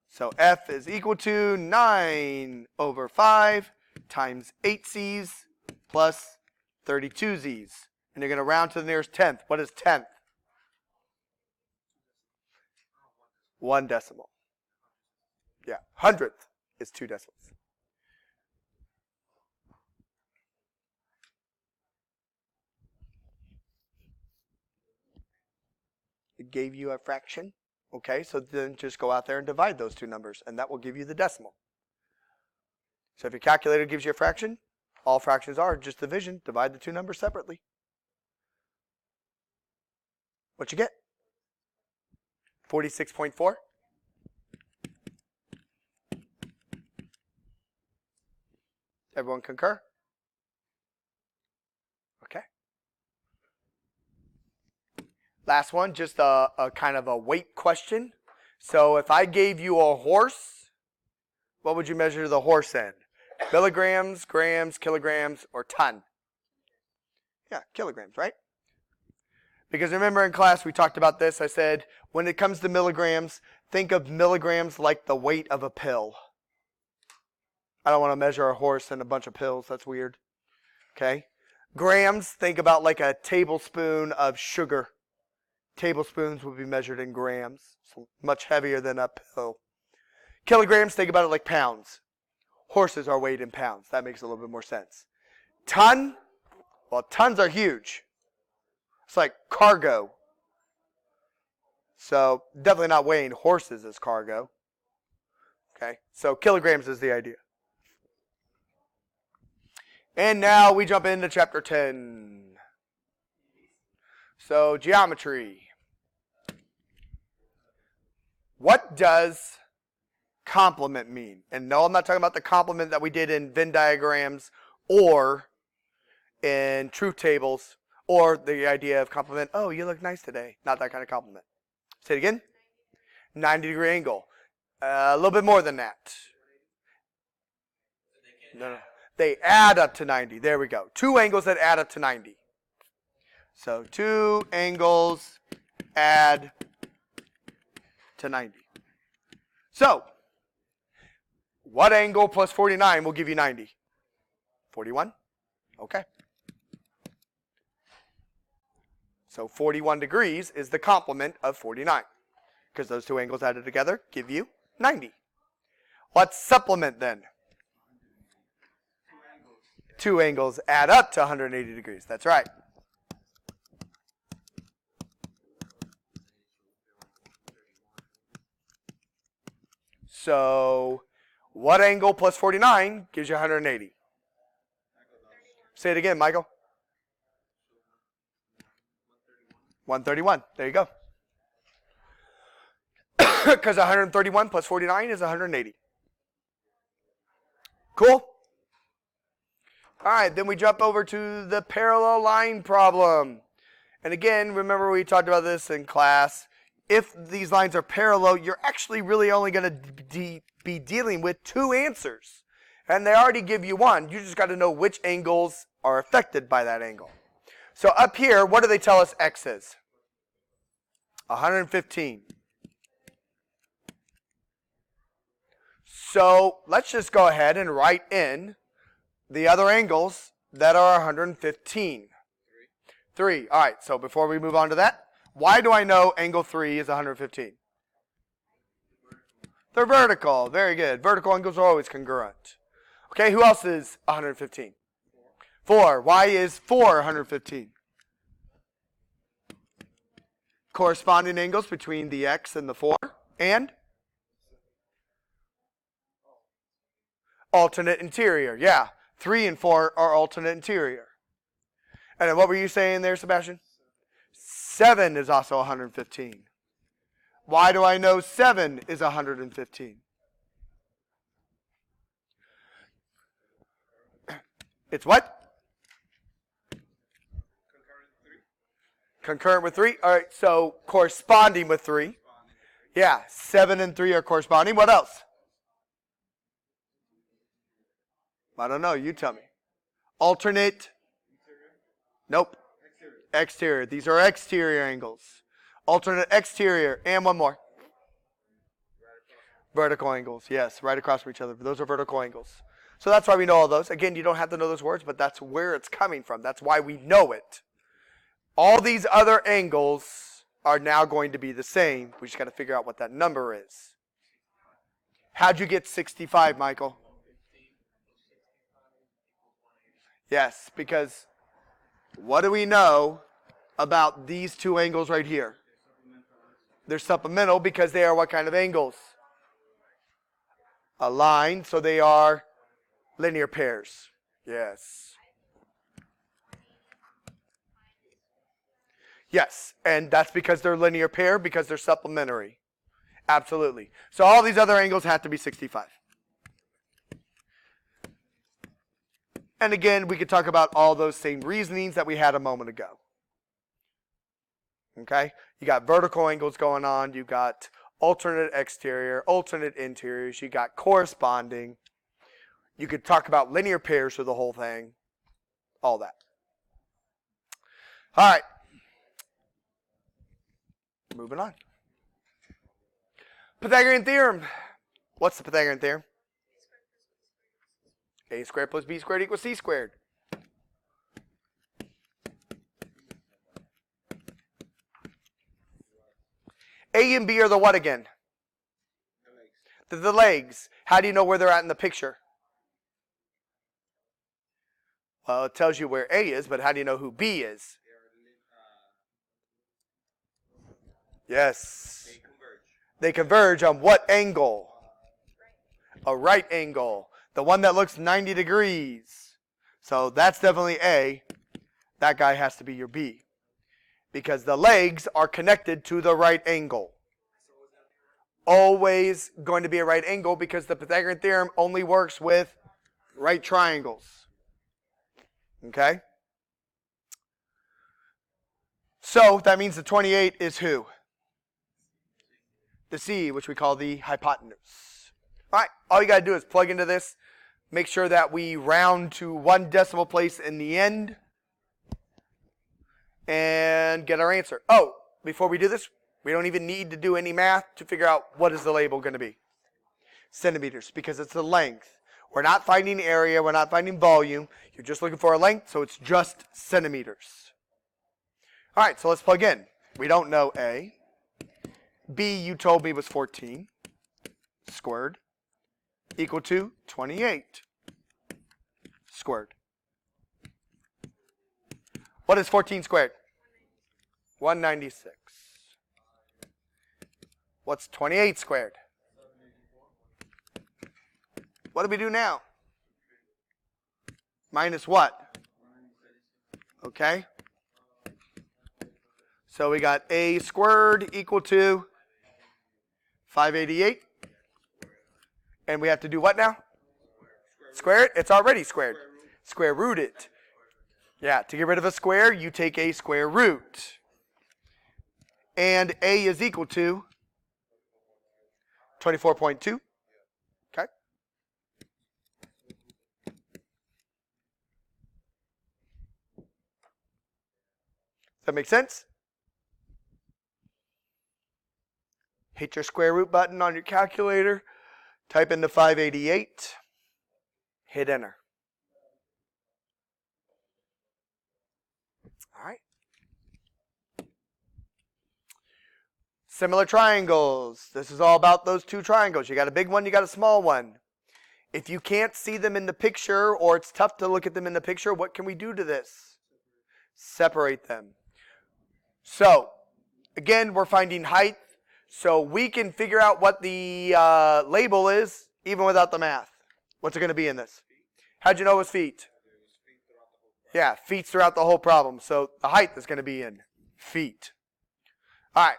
So F is equal to 9 over 5 times 8 C's plus 32 Z's. And you're going to round to the nearest tenth. What is tenth? 1 decimal. Yeah, hundredth is 2 decimals. It gave you a fraction. Okay, so then just go out there and divide those two numbers, and that will give you the decimal. So if your calculator gives you a fraction, all fractions are just division. Divide the two numbers separately. What you get? 46.4. Everyone concur? Okay. Last one, just a kind of a weight question. So if I gave you a horse, what would you measure the horse in? Milligrams, grams, kilograms, or ton? Yeah, kilograms, right? Because remember in class we talked about this. I said when it comes to milligrams, think of milligrams like the weight of a pill. I don't want to measure a horse and a bunch of pills. That's weird. Okay? Grams, think about like a tablespoon of sugar. Tablespoons would be measured in grams. So much heavier than a pill. Kilograms, think about it like pounds. Horses are weighed in pounds. That makes a little bit more sense. Ton, well, tons are huge. It's like cargo. So definitely not weighing horses as cargo. Okay, so kilograms is the idea. And now we jump into chapter 10. So geometry. What does complement mean? And no, I'm not talking about the complement that we did in Venn diagrams or in truth tables or the idea of complement. Oh, you look nice today. Not that kind of compliment. Say it again. 90-degree angle. A little bit more than that. No. They add up to 90. There we go. Two angles that add up to 90. So two angles add to 90. So, what angle plus 49 will give you 90? 41? Okay. So 41 degrees is the complement of 49. Because those two angles added together give you 90. What's supplement then? Two angles add up to 180 degrees. That's right. So, what angle plus 49 gives you 180? Say it again, Michael. 131. There you go. Because 131 plus 49 is 180. Cool? All right, then we jump over to the parallel line problem. And again, remember we talked about this in class. If these lines are parallel, you're actually really only going to be dealing with two answers. And they already give you one. You just got to know which angles are affected by that angle. So up here, what do they tell us x is? 115. So let's just go ahead and write in the other angles that are 115. 3. All right, so before we move on to that, why do I know angle 3 is 115? They're vertical. Very good. Vertical angles are always congruent. Okay, who else is 115? 4. Why is 4 115? Corresponding angles between the x and the 4 and alternate interior. Yeah, 3 and 4 are alternate interior. And then what were you saying there, Sebastian? 7 is also 115. Why do I know 7 is 115? It's what? Concurrent with 3. All right, so corresponding with 3. Yeah, 7 and 3 are corresponding. What else? I don't know. You tell me. Alternate. Nope. Exterior. These are exterior angles. Alternate exterior. And one more. Vertical angles. Yes, right across from each other. Those are vertical angles. So that's why we know all those. Again, you don't have to know those words, but that's where it's coming from. That's why we know it. All these other angles are now going to be the same. We just got to figure out what that number is. How'd you get 65, Michael? Yes, because what do we know about these two angles right here? They're supplemental because they are what kind of angles? Aligned, so they are linear pairs. Yes. Yes, and that's because they're linear pair, because they're supplementary. Absolutely. So all these other angles have to be 65. And again, we could talk about all those same reasonings that we had a moment ago. Okay? You got vertical angles going on. You got alternate exterior, alternate interiors. You got corresponding. You could talk about linear pairs for the whole thing. All that. All right. Moving on. Pythagorean theorem. What's the Pythagorean theorem? A squared plus b squared equals c squared. A and B are the what again? The legs. How do you know where they're at in the picture? Well, it tells you where A is, but how do you know who B is? Yes. They converge on what angle? A right angle. The one that looks 90 degrees. So that's definitely A. That guy has to be your B. Because the legs are connected to the right angle. Always going to be a right angle because the Pythagorean theorem only works with right triangles. Okay? So that means the 28 is who? The C, which we call the hypotenuse. All right, all you got to do is plug into this. Make sure that we round to 1 decimal place in the end. And get our answer. Oh, before we do this, we don't even need to do any math to figure out what is the label going to be. Centimeters, because it's the length. We're not finding area. We're not finding volume. You're just looking for a length, so it's just centimeters. All right, so let's plug in. We don't know A. B, you told me, was 14 squared equal to 28 squared. What is 14 squared? 196. What's 28 squared? What do we do now? Minus what? Okay. So we got A squared equal to 588. And we have to do what now? Square it? It's already squared. Square root it. Yeah, to get rid of a square, you take a square root. And A is equal to 24.2. Okay. Does that make sense? Hit your square root button on your calculator. Type in the 588. Hit enter. All right. Similar triangles. This is all about those two triangles. You got a big one, you got a small one. If you can't see them in the picture or it's tough to look at them in the picture, what can we do to this? Separate them. So, again, we're finding height. So we can figure out what the label is even without the math. What's it going to be in this? How'd you know it was feet? Yeah, feet throughout the whole problem. So the height is going to be in feet. All right.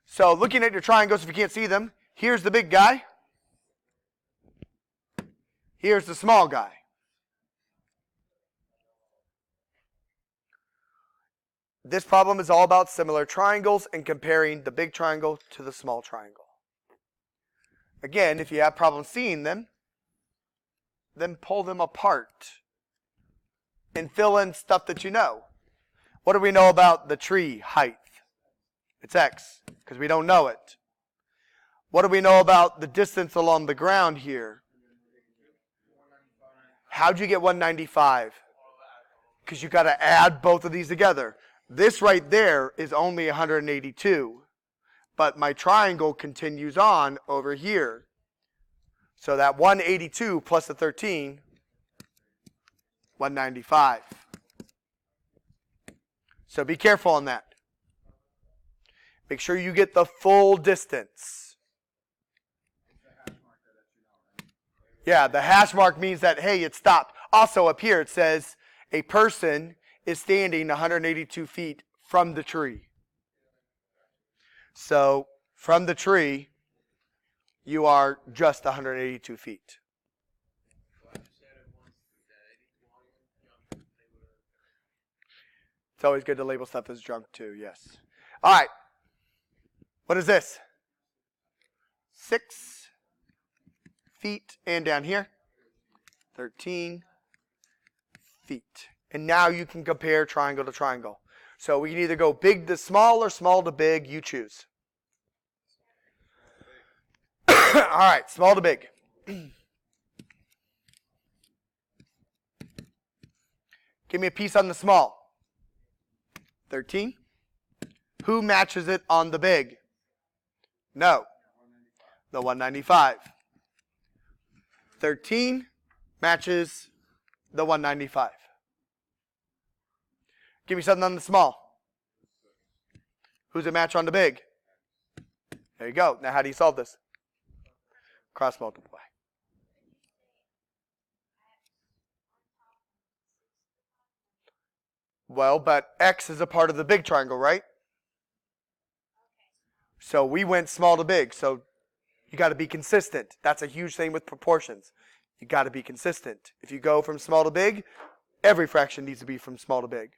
So looking at your triangles, if you can't see them, here's the big guy. Here's the small guy. This problem is all about similar triangles and comparing the big triangle to the small triangle. Again, if you have problems seeing them, then pull them apart and fill in stuff that you know. What do we know about the tree height? It's x, because we don't know it. What do we know about the distance along the ground here? How'd you get 195? Because you got to add both of these together. This right there is only 182. But my triangle continues on over here. So that 182 plus the 13, 195. So be careful on that. Make sure you get the full distance. Yeah, the hash mark means that, hey, it stopped. Also up here it says a person is standing 182 feet from the tree. So from the tree, you are just 182 feet. It's always good to label stuff as junk too, yes. All right. What is this? 6 feet. And down here, 13 feet. And now you can compare triangle to triangle. So we can either go big to small or small to big. You choose. All right, small to big. Give me a piece on the small. 13. Who matches it on the big? No. The 195. 13 matches the 195. Give me something on the small. Who's a match on the big? There you go. Now how do you solve this? Cross multiply. Well, but X is a part of the big triangle, right? So we went small to big. So you got to be consistent. That's a huge thing with proportions. You got to be consistent. If you go from small to big, every fraction needs to be from small to big.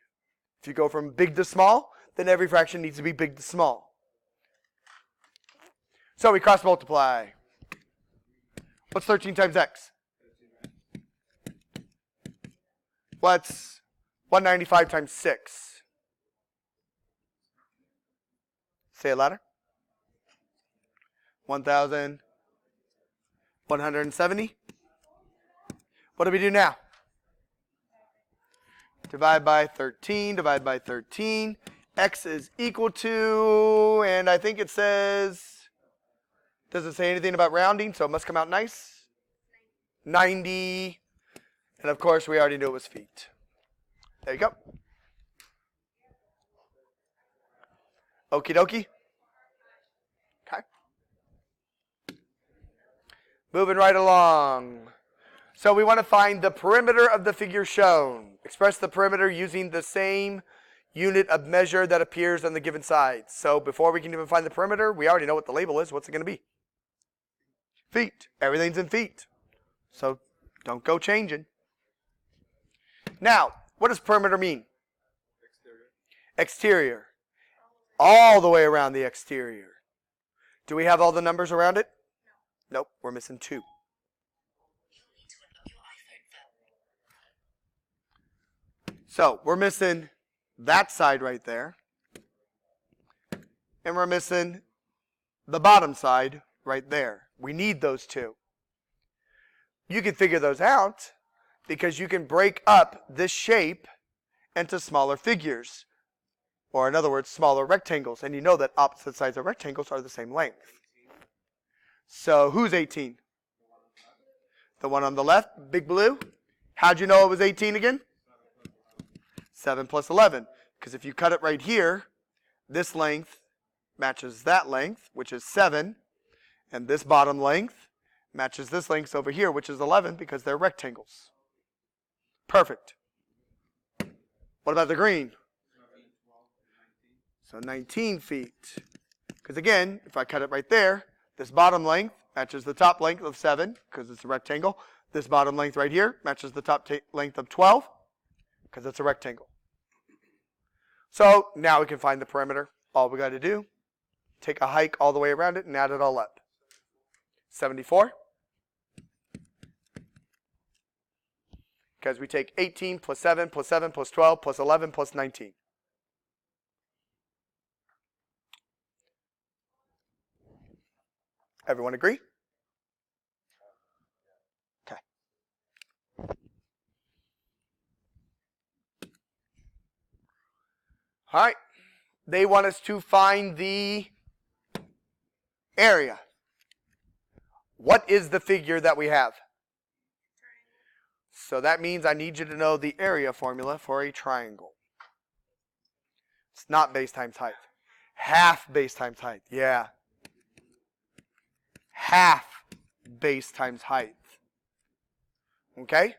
If you go from big to small, then every fraction needs to be big to small. So we cross multiply. What's 13 times X? What's 195 times 6? Say it louder. 1,170. What do we do now? Divide by 13, divide by 13. X is equal to, and I think it says, doesn't say anything about rounding, so it must come out nice. 90. And of course, we already knew it was feet. There you go. Okie dokie. Okay. Moving right along. So we want to find the perimeter of the figure shown. Express the perimeter using the same unit of measure that appears on the given sides. So before we can even find the perimeter, we already know what the label is. What's it going to be? Feet. Everything's in feet. So don't go changing. Now, what does perimeter mean? Exterior. All the way around the exterior. Do we have all the numbers around it? Nope, we're missing 2. So we're missing that side right there. And we're missing the bottom side right there. We need those 2. You can figure those out because you can break up this shape into smaller figures. Or in other words, smaller rectangles. And you know that opposite sides of rectangles are the same length. So who's 18? The one on the left, big blue. How'd you know it was 18 again? 7 plus 11. Because if you cut it right here, this length matches that length, which is 7. And this bottom length matches this length over here, which is 11, because they're rectangles. Perfect. What about the green? So 19 feet. Because again, if I cut it right there, this bottom length matches the top length of 7, because it's a rectangle. This bottom length right here matches the top length of 12, because it's a rectangle. So now we can find the perimeter. All we got to do, take a hike all the way around it and add it all up. 74. Because we take 18 plus 7 plus 7 plus 12 plus 11 plus 19. Everyone agree? Okay. All right. They want us to find the area. What is the figure that we have? So that means I need you to know the area formula for a triangle. It's not base times height. Half base times height. Yeah. Half base times height. Okay?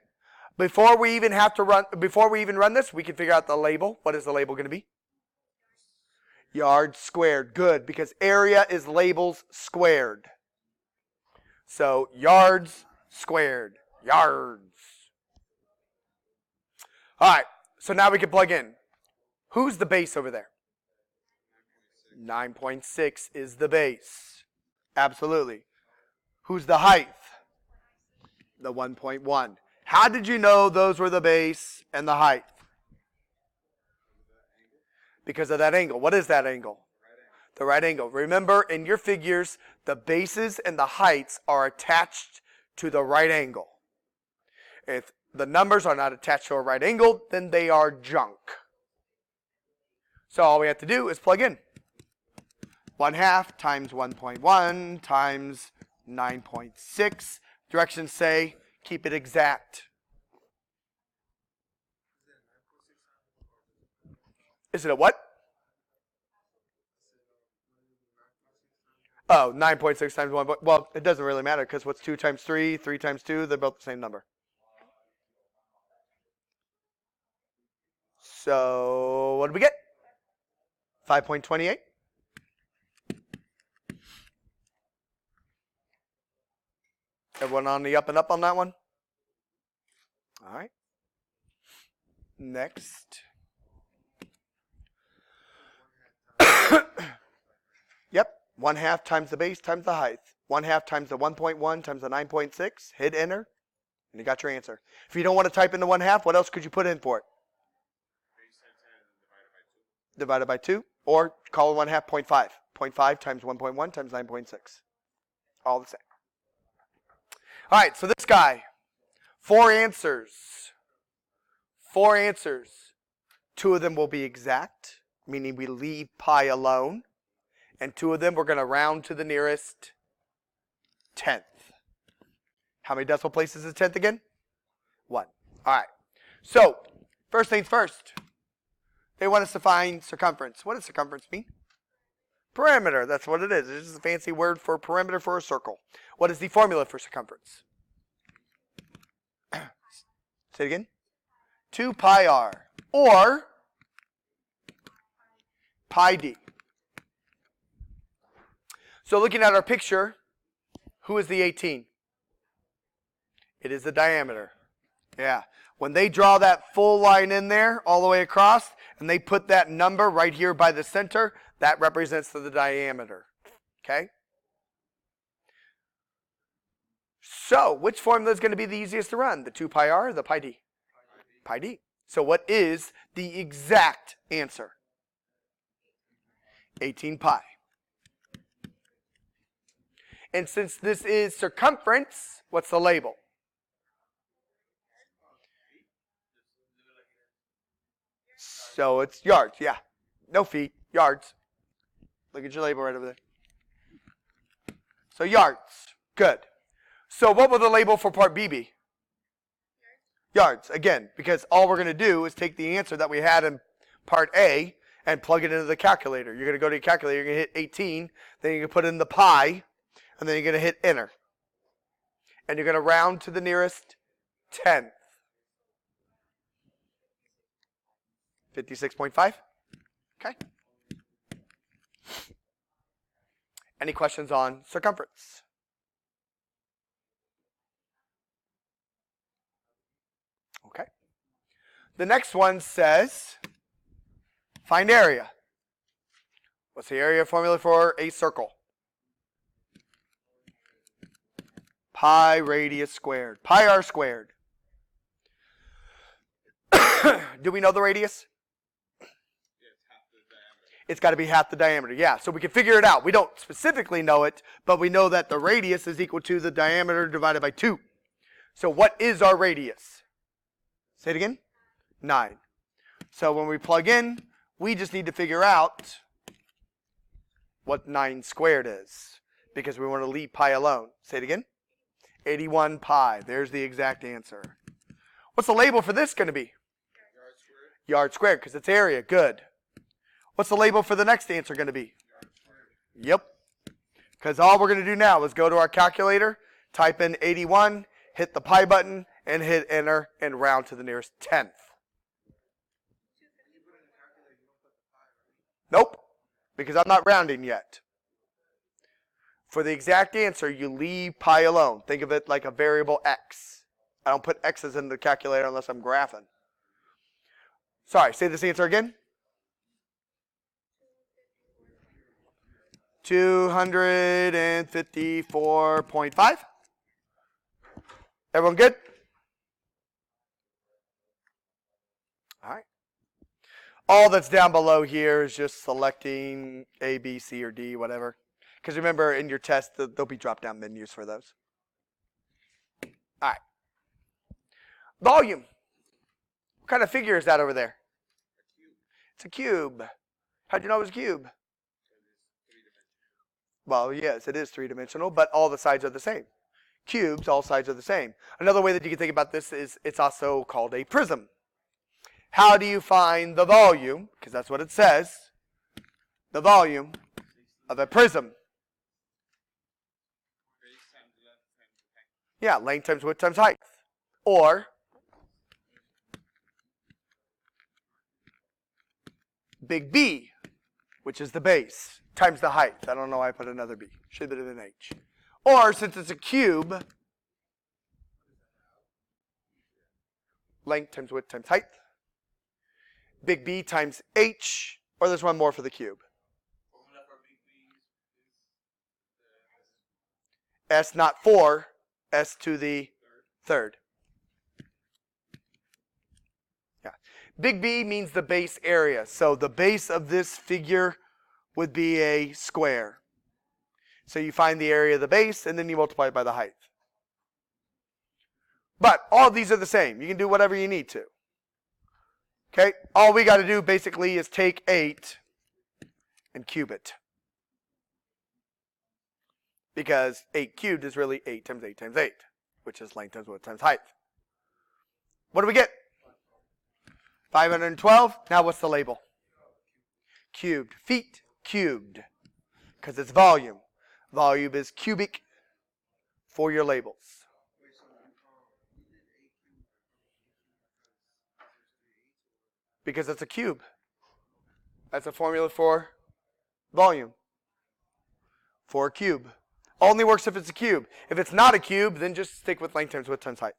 Before we even run this, we can figure out the label. What is the label going to be? Yards squared. Good, because area is labels squared. So yards squared. Yards. All right, so now we can plug in. Who's the base over there? 9.6 is the base. Absolutely. Who's the height? The 1.1. How did you know those were the base and the height? Because of that angle. What is that angle? The right angle. Remember, in your figures, the bases and the heights are attached to the right angle. If the numbers are not attached to a right angle, then they are junk. So all we have to do is plug in. 1/2 times 1.1 times 9.6. Directions say keep it exact. Is it a what? Oh, 9.6 times 1. Well, it doesn't really matter because what's 2 times 3, 3 times 2, they're both the same number. So what did we get? 5.28. Everyone on the up and up on that one? All right. Next. Yep. 1/2 times the base times the height. 1/2 times the 1.1 times the 9.6. Hit enter. And you got your answer. If you don't want to type in the 1/2, what else could you put in for it? Divided by 2. Or call 1/2 0.5. 0.5 times 1.1 times 9.6. All the same. All right, so this guy, 4 answers. 4 answers. 2 of them will be exact, meaning we leave pi alone. And 2 of them we're going to round to the nearest 10th. How many decimal places is 10th again? 1. All right. So, first things first. They want us to find circumference. What does circumference mean? Perimeter. That's what it is. It's just a fancy word for perimeter for a circle. What is the formula for circumference? Say it again. 2 pi r. Or pi d. So looking at our picture, who is the 18? It is the diameter. Yeah. When they draw that full line in there all the way across, and they put that number right here by the center, that represents the diameter. Okay? So, which formula is going to be the easiest to run? The 2 pi r or the pi d? Pi d. So what is the exact answer? 18 pi. And since this is circumference, what's the label? So it's yards, yeah. No feet, yards. Look at your label right over there. So yards, good. So what will the label for part B be? Yards, again, because all we're going to do is take the answer that we had in part A and plug it into the calculator. You're going to go to your calculator, you're going to hit 18, then you're going to put in the pi, and then you're going to hit enter. And you're going to round to the nearest 10th. 56.5? Okay. Any questions on circumference? Okay. The next one says, find area. What's the area formula for a circle? Pi radius squared. Pi r squared. Do we know the radius? It's got to be half the diameter. Yeah, so we can figure it out. We don't specifically know it, but we know that the radius is equal to the diameter divided by 2. So what is our radius? Say it again. 9. So when we plug in, we just need to figure out what 9 squared is, because we want to leave pi alone. Say it again. 81 pi. There's the exact answer. What's the label for this going to be? Yard squared, because it's area. Good. What's the label for the next answer going to be? Yep. Because all we're going to do now is go to our calculator, type in 81, hit the pi button, and hit enter, and round to the nearest tenth. Nope, because I'm not rounding yet. For the exact answer, you leave pi alone. Think of it like a variable x. I don't put x's in the calculator unless I'm graphing. Sorry, say this answer again. 254.5. Everyone good? All right. All that's down below here is just selecting A, B, C, or D, whatever. Because remember, in your test, there'll be drop-down menus for those. All right. Volume. What kind of figure is that over there? It's a cube. How'd you know it was a cube? Well, yes, it is three-dimensional, but all the sides are the same. Cubes, all sides are the same. Another way that you can think about this is it's also called a prism. How do you find the volume? Because that's what it says. The volume of a prism. Yeah, length times width times height. Or big B, which is the base, times the height. I don't know why I put another B. Should have been an H. Or, since it's a cube, length times width times height. Big B times H. Or there's one more for the cube. S not 4, S to the third. Yeah. Big B means the base area. So the base of this figure would be a square. So you find the area of the base, and then you multiply it by the height. But all of these are the same. You can do whatever you need to. Okay? All we got to do basically is take 8 and cube it. Because 8 cubed is really 8 times 8 times 8, which is length times width times height. What do we get? 512. Now what's the label? Cubed. Feet cubed. Because it's volume. Volume is cubic for your labels. Because it's a cube. That's a formula for volume. For a cube. Only works if it's a cube. If it's not a cube, then just stick with length times width times height.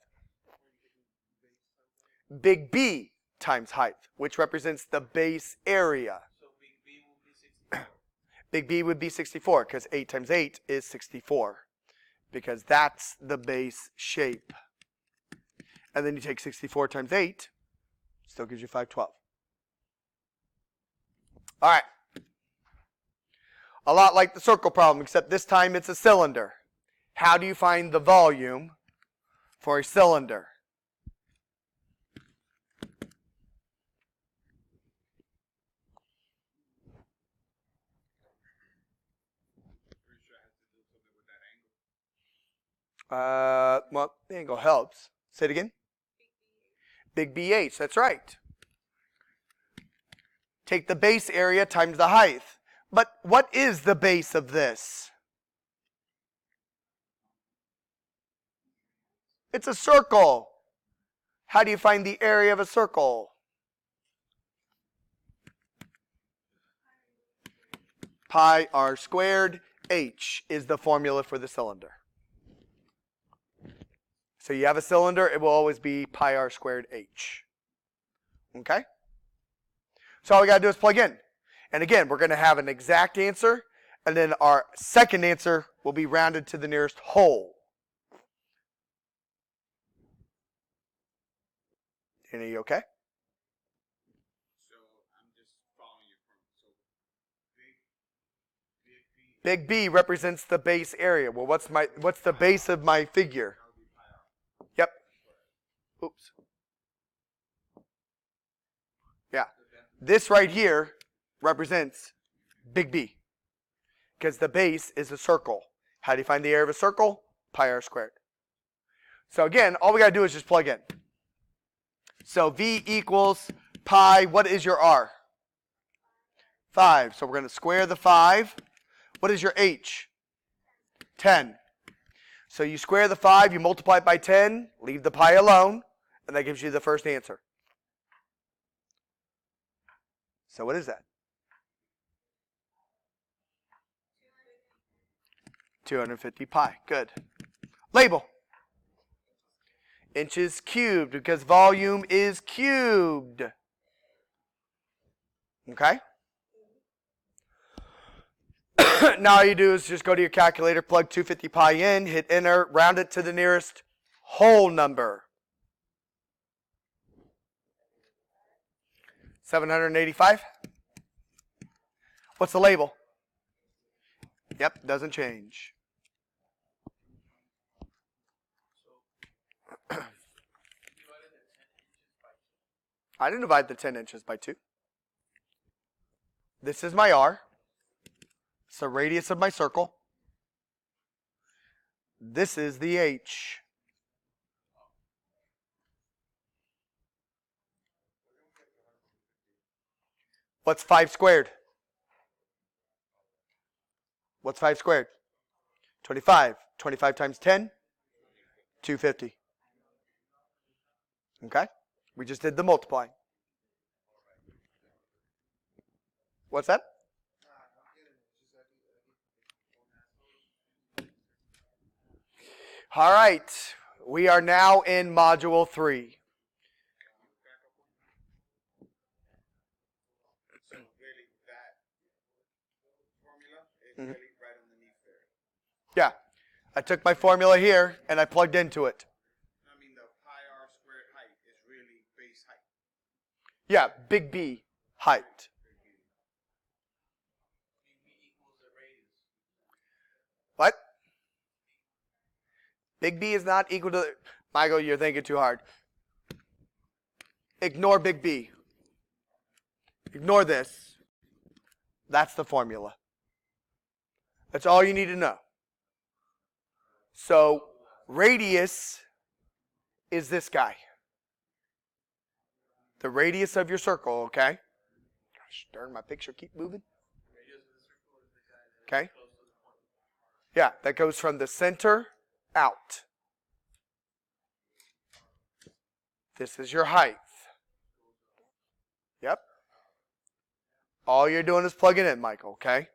Big B times height, which represents the base area. So big B will be 64. Big B would be 64, because 8 times 8 is 64. Because that's the base shape. And then you take 64 times 8, still gives you 512. All right. A lot like the circle problem, except this time it's a cylinder. How do you find the volume for a cylinder? Pretty sure I have to do something with that angle. Well, the angle helps. Say it again. Big BH, that's right. Take the base area times the height. But what is the base of this? It's a circle. How do you find the area of a circle? Pi r squared h is the formula for the cylinder. So you have a cylinder, it will always be pi r squared h. Okay? So all we got to do is plug in. And again, we're going to have an exact answer, and then our second answer will be rounded to the nearest whole. Are you okay? So I'm just following you from Big B represents the base area. Well, what's the base of my figure? Yep. Oops. Yeah. This right here represents big B. Because the base is a circle. How do you find the area of a circle? Pi r squared. So again, all we got to do is just plug in. So V equals pi, what is your R? 5. So we're going to square the 5. What is your H? 10. So you square the 5, you multiply it by 10, leave the pi alone, and that gives you the first answer. So what is that? 250 pi. Good. Label. Inches cubed, because volume is cubed. Okay? Now all you do is just go to your calculator, plug 250 pi in, hit enter, round it to the nearest whole number. 785? What's the label? Yep, doesn't change. I didn't divide the 10 inches by 2. This is my R. It's the radius of my circle. This is the H. What's 5 squared? What's 5 squared? 25. 25 times 10? 250. Okay? We just did the multiplying. What's that? All right. We are now in Module 3. So really, that formula is really right underneath there. Yeah. I took my formula here and I plugged into it. I mean, the pi r squared height is really base height. Yeah, big B height. What? Big B is not equal to... Michael, you're thinking too hard. Ignore big B. Ignore this. That's the formula. That's all you need to know. So, radius is this guy. The radius of your circle, okay? Gosh darn, my picture keep moving. Okay? Yeah, that goes from the center out. This is your height. Yep. All you're doing is plugging in, Michael, okay?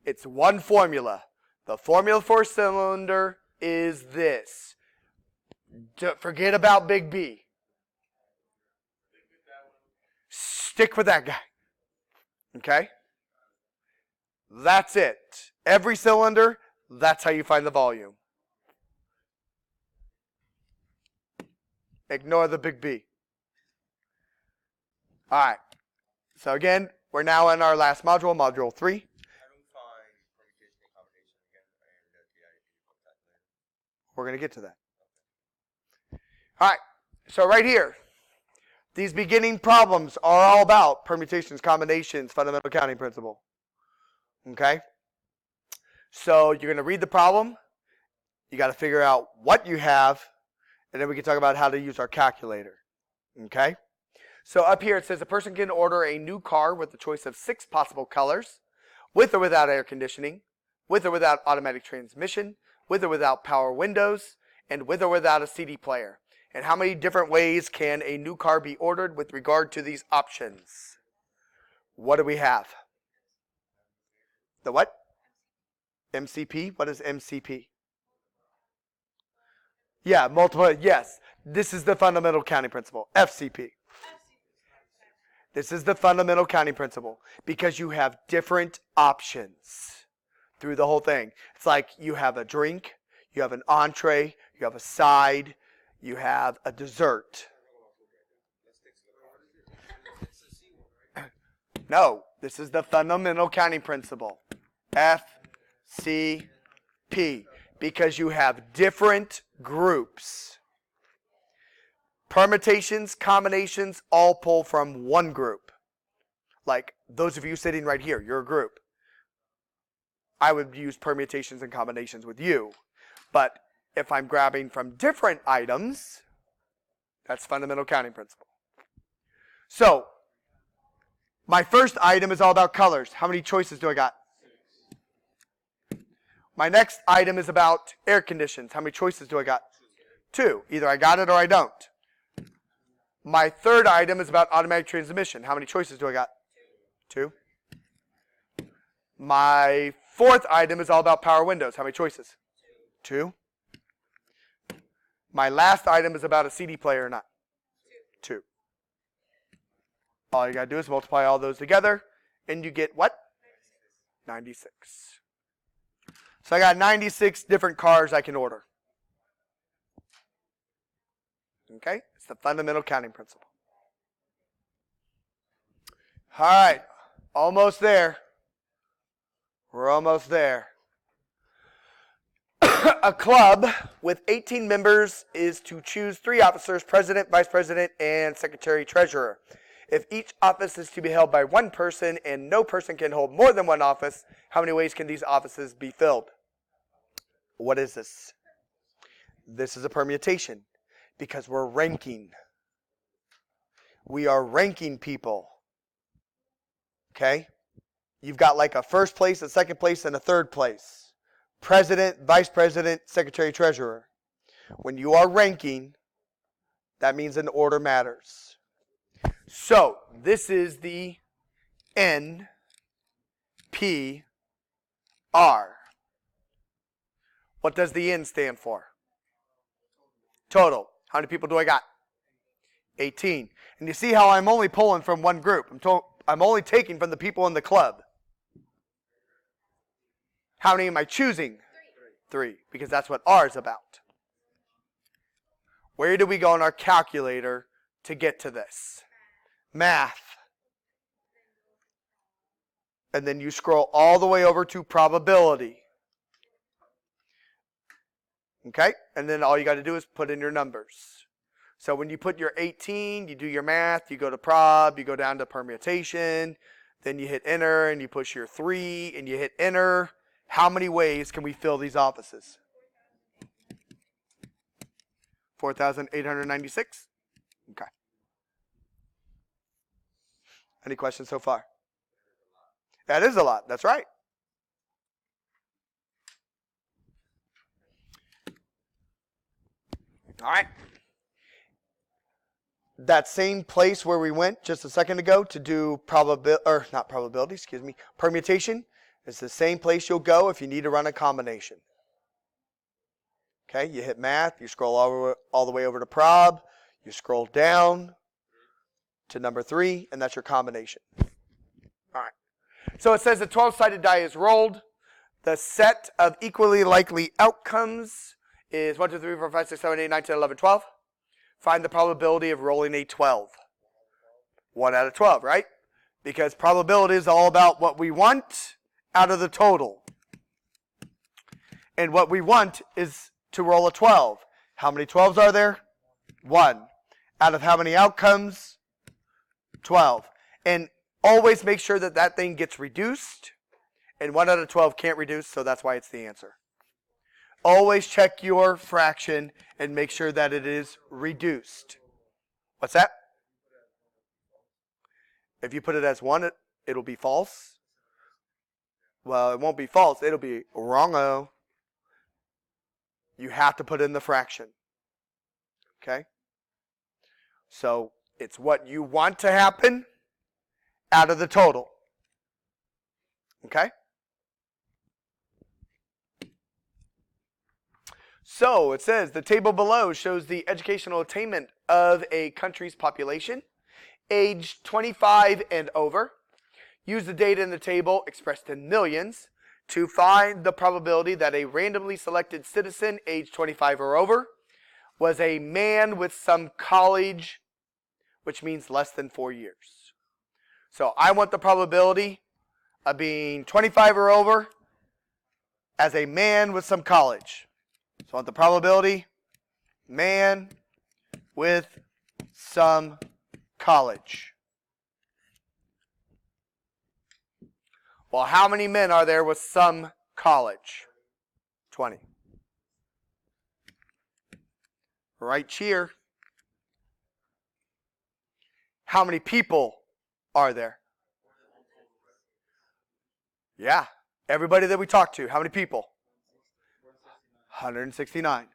It's one formula. The formula for a cylinder is this. Forget about big B. Stick with that guy. Okay? That's it. Every cylinder, that's how you find the volume. Ignore the big B. All right. So again, we're now in our last module, Module 3. I don't find permutation and combination again and the calculator. We're going to get to that. All right. So right here, these beginning problems are all about permutations, combinations, fundamental counting principle. Okay? So you're going to read the problem. You got to figure out what you have, and then we can talk about how to use our calculator. Okay? So up here it says a person can order a new car with the choice of 6 possible colors, with or without air conditioning, with or without automatic transmission, with or without power windows, and with or without a CD player. And how many different ways can a new car be ordered with regard to these options? What do we have? The what? MCP? What is MCP? Yeah, multiple. Yes. This is the fundamental counting principle. FCP. This is the fundamental counting principle because you have different options through the whole thing. It's like you have a drink, you have an entree, you have a side, you have a dessert. No, this is the fundamental counting principle. FCP. Because you have different groups. Permutations, combinations, all pull from one group. Like those of you sitting right here, you're a group. I would use permutations and combinations with you. But if I'm grabbing from different items, that's fundamental counting principle. So, My first item is all about colors. How many choices do I got? My next item is about air conditions. How many choices do I got? 2. Either I got it or I don't. My third item is about automatic transmission. How many choices do I got? 2. My fourth item is all about power windows. How many choices? 2. My last item is about a CD player or not? 2. All you got to do is multiply all those together, and you get what? 96. So I got 96 different cars I can order. Okay? It's the fundamental counting principle. All right. Almost there. We're almost there. A club with 18 members is to choose 3 officers, president, vice president, and secretary treasurer. If each office is to be held by one person and no person can hold more than one office, how many ways can these offices be filled? What is this? This is a permutation because we're ranking. We are ranking people. Okay? You've got like a first place, a second place, and a third place. President, vice president, secretary, treasurer. When you are ranking, that means an order matters. So, this is the NPR. What does the N stand for? Total. How many people do I got? 18. And you see how I'm only pulling from one group. I'm only taking from the people in the club. How many am I choosing? 3. Because that's what R is about. Where do we go on our calculator to get to this? Math. And then you scroll all the way over to probability. Okay? And then all you got to do is put in your numbers. So when you put your 18, you do your math, you go to prob, you go down to permutation, then you hit enter and you push your 3 and you hit enter. How many ways can we fill these offices? 4,896? Okay. Any questions so far? That is a lot. That's right. All right. That same place where we went just a second ago to do permutation is the same place you'll go if you need to run a combination. Okay, you hit math, you scroll all the way over to prob, you scroll down to number 3, and that's your combination. All right. So it says the 12-sided die is rolled. The set of equally likely outcomes is 1, 2, 3, 4, 5, 6, 7, 8, 9, 10, 11, 12. Find the probability of rolling a 12. 1 out of 12, right? Because probability is all about what we want out of the total. And what we want is to roll a 12. How many 12s are there? 1. Out of how many outcomes? 12. And always make sure that that thing gets reduced. And 1 out of 12 can't reduce, so that's why it's the answer. Always check your fraction and make sure that it is reduced. What's that? If you put it as 1, it'll be false. Well, it won't be false. It'll be wrong-o. You have to put in the fraction. Okay? So, it's what you want to happen out of the total. Okay? So, it says the table below shows the educational attainment of a country's population, aged 25 and over. Use the data in the table, expressed in millions, to find the probability that a randomly selected citizen aged 25 or over was a man with some college, which means less than 4 years. So I want the probability of being 25 or over as a man with some college. So I want the probability, man with some college. Well, how many men are there with some college? 20. Right cheer. How many people are there? Yeah. Everybody that we talked to, how many people? 169.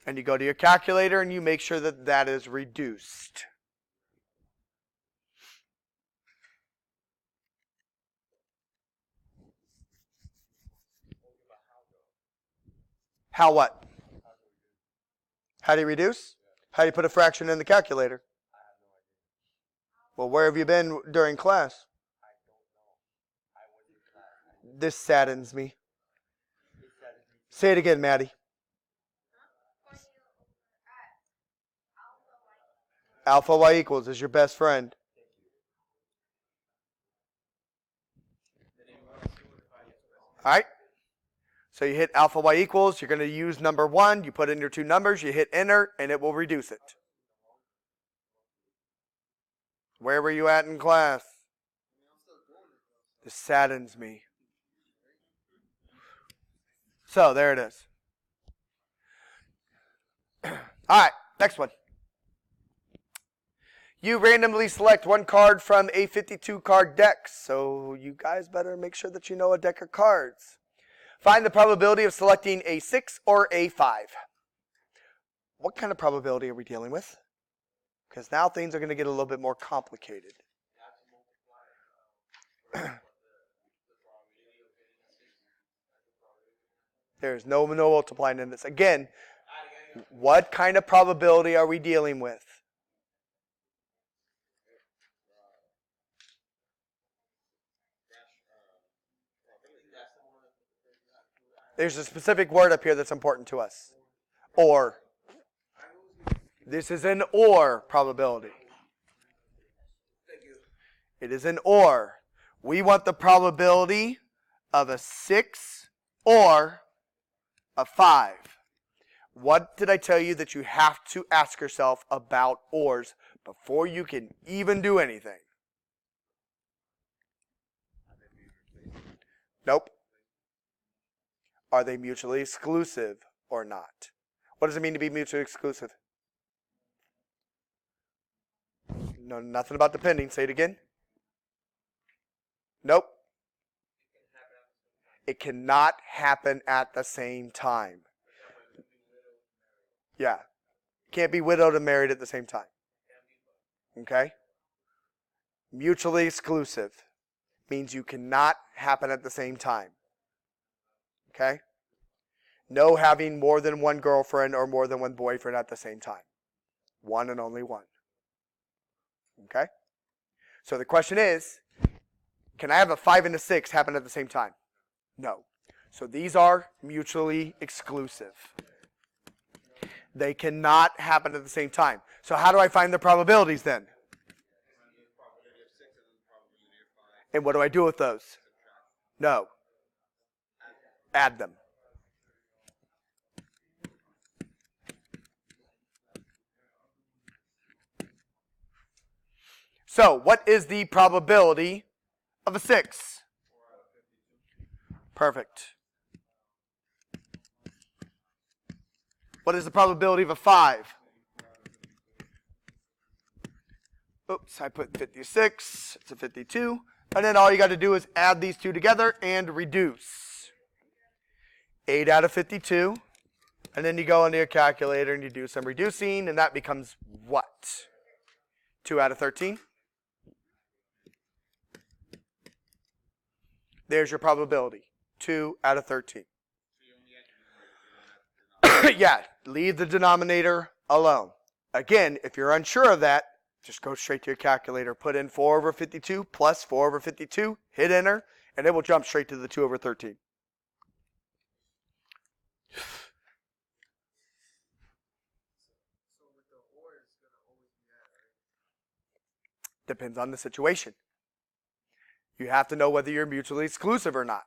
And you go to your calculator and you make sure that that is reduced. How what? How do you reduce? How do you put a fraction in the calculator? Well, where have you been during class? This saddens me. Say it again, Maddie. Alpha y equals is your best friend. All right. So you hit alpha y equals. You're going to use number 1. You put in your two numbers. You hit enter, and it will reduce it. Where were you at in class? This saddens me. So there it is. All right, next one. You randomly select one card from a 52 card deck. So you guys better make sure that you know a deck of cards. Find the probability of selecting a 6 or a 5. What kind of probability are we dealing with? Because now things are going to get a little bit more complicated. There's no multiplying in this. Again, what kind of probability are we dealing with? There's a specific word up here that's important to us. Or. This is an or probability. It is an or. We want the probability of a 6 or a 5. What did I tell you that you have to ask yourself about ors before you can even do anything? Nope. Are they mutually exclusive or not? What does it mean to be mutually exclusive? No, nothing about depending. Say it again. Nope. It cannot happen at the same time. Yeah. Can't be widowed and married at the same time. Okay? Mutually exclusive means you cannot happen at the same time. Okay? No having more than one girlfriend or more than one boyfriend at the same time. One and only one. Okay? So the question is, can I have a 5 and a 6 happen at the same time? No. So these are mutually exclusive. They cannot happen at the same time. So how do I find the probabilities then? And what do I do with those? No. Add them. So what is the probability of a 6? Perfect. What is the probability of a 5? Oops, I put 56. It's a 52. And then all you got to do is add these two together and reduce. 8 out of 52. And then you go into your calculator and you do some reducing, and that becomes what? 2 out of 13? There's your probability. 2 out of 13. Yeah, leave the denominator alone. Again, if you're unsure of that, just go straight to your calculator. Put in 4 over 52 plus 4 over 52. Hit enter, and it will jump straight to the 2 over 13. Depends on the situation. You have to know whether you're mutually exclusive or not.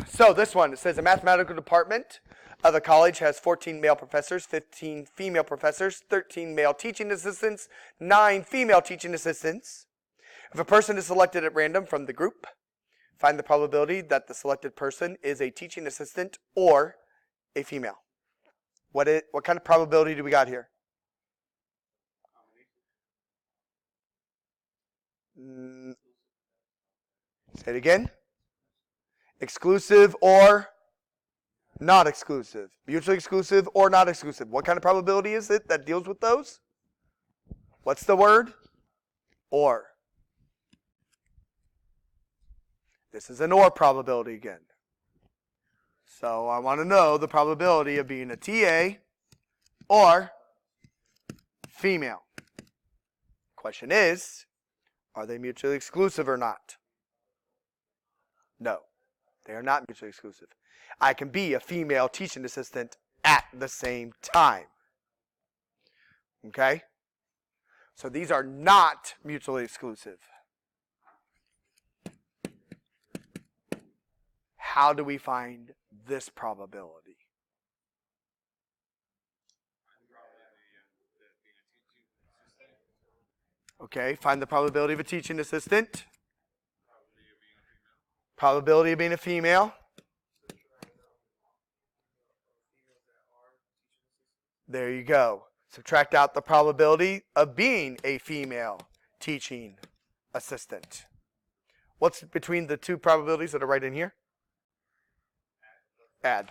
So this one, it says the mathematical department of the college has 14 male professors, 15 female professors, 13 male teaching assistants, 9 female teaching assistants. If a person is selected at random from the group, find the probability that the selected person is a teaching assistant or a female. What kind of probability do we got here? Say it again. Exclusive or not exclusive. Mutually exclusive or not exclusive. What kind of probability is it that deals with those? What's the word? Or. This is an or probability again. So I want to know the probability of being a TA or female. Question is, are they mutually exclusive or not? No, they are not mutually exclusive. I can be a female teaching assistant at the same time. Okay? So these are not mutually exclusive. How do we find this probability? Okay, find the probability of a teaching assistant. Probability of being a female. There you go. Subtract out the probability of being a female teaching assistant. What's between the two probabilities that are right in here? Add.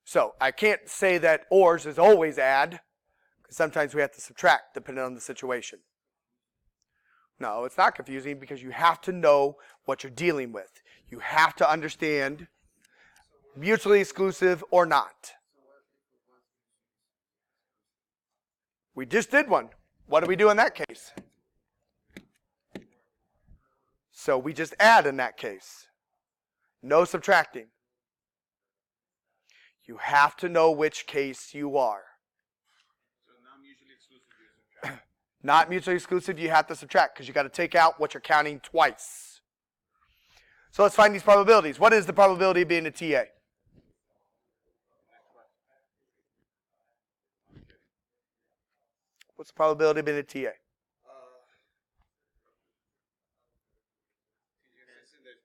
So I can't say that ORs is always add, because sometimes we have to subtract depending on the situation. No, it's not confusing because you have to know what you're dealing with. You have to understand mutually exclusive or not. We just did one. What do we do in that case? So we just add in that case. No subtracting. You have to know which case you are. So not mutually exclusive, you subtract. Not mutually exclusive, you have to subtract because you got to take out what you're counting twice. So let's find these probabilities. What is the probability of being a TA? What's the probability of being a TA? Teaching assistant, there's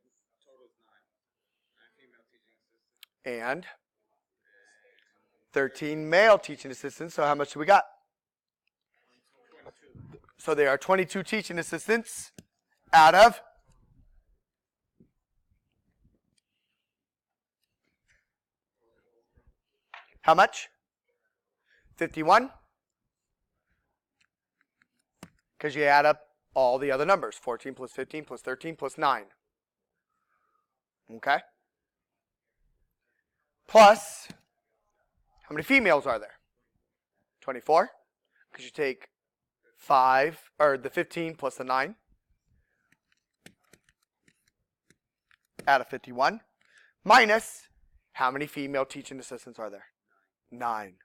total is 9 female teaching assistants. And 13 male teaching assistants. So how much do we got? 22. So there are 22 teaching assistants out of how much? 51? Because you add up all the other numbers. 14 plus 15 plus 13 plus 9. Okay? Plus, how many females are there? 24. Because you take 5, or the 15 plus the 9. Out of 51. Minus, how many female teaching assistants are there? 9.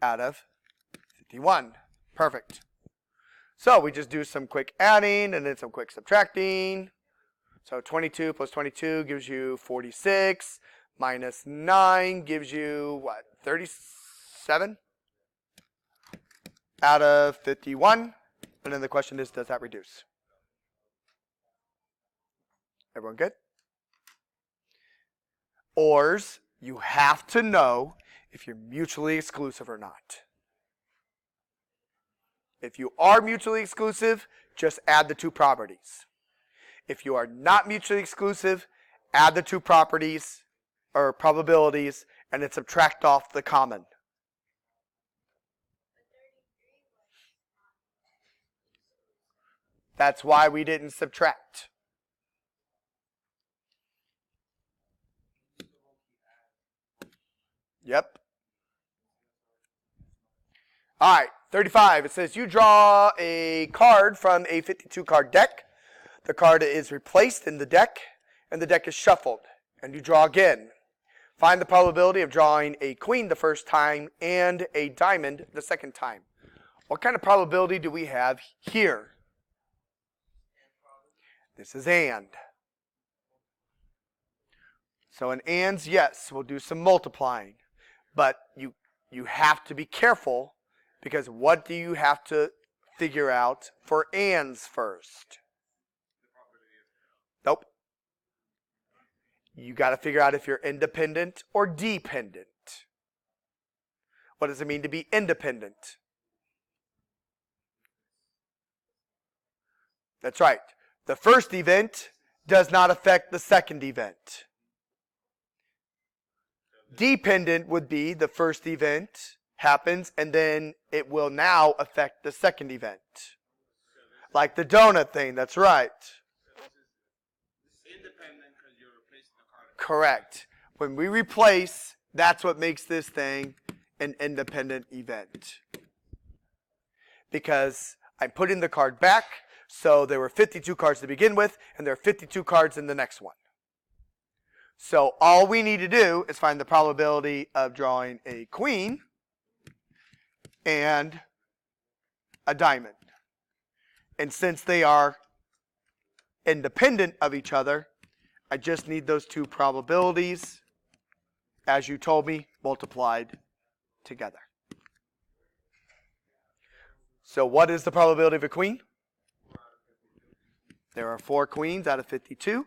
Out of 51. Perfect. So we just do some quick adding and then some quick subtracting. So 22 plus 22 gives you 46. Minus 9 gives you, what, 37? Out of 51. And then the question is, does that reduce? Everyone good? Ors, you have to know if you're mutually exclusive or not. If you are mutually exclusive, just add the two properties. If you are not mutually exclusive, add the two properties or probabilities and then subtract off the common. That's why we didn't subtract. Yep. All right, 35. It says you draw a card from a 52 card deck. The card is replaced in the deck, and the deck is shuffled. And you draw again. Find the probability of drawing a queen the first time and a diamond the second time. What kind of probability do we have here? This is and. So in ands, yes, we'll do some multiplying. But you have to be careful because what do you have to figure out for ands first? Nope. You got to figure out if you're independent or dependent. What does it mean to be independent? That's right. The first event does not affect the second event. Dependent would be the first event happens and then it will now affect the second event. Like the donut thing, that's right. Independent because you're replacing the card. Correct. When we replace, that's what makes this thing an independent event. Because I'm putting the card back, so there were 52 cards to begin with, and there are 52 cards in the next one. So all we need to do is find the probability of drawing a queen and a diamond. And since they are independent of each other, I just need those two probabilities, as you told me, multiplied together. So what is the probability of a queen? There are 4 queens out of 52.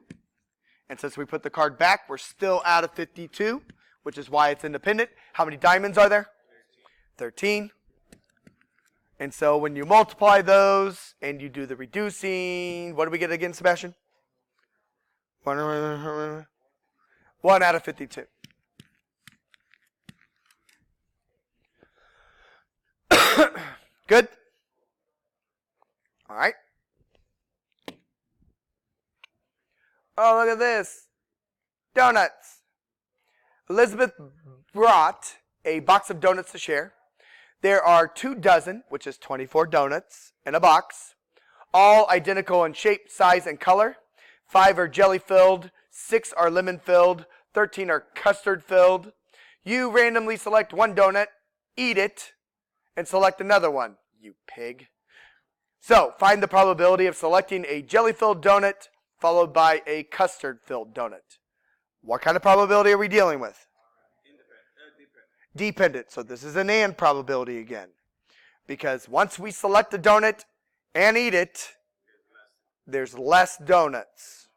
And since we put the card back, we're still out of 52, which is why it's independent. How many diamonds are there? 13. And so when you multiply those and you do the reducing, what do we get again, Sebastian? 1 out of 52. Good? All right. Oh, look at this. Donuts. Elizabeth brought a box of donuts to share. There are 2 dozen, which is 24 donuts, in a box, all identical in shape, size, and color. 5 are jelly-filled, 6 are lemon-filled, 13 are custard-filled. You randomly select one donut, eat it, and select another one, you pig. So, find the probability of selecting a jelly-filled donut followed by a custard-filled donut. What kind of probability are we dealing with? Dependent. So this is an and probability again. Because once we select a donut and eat it, there's less donuts.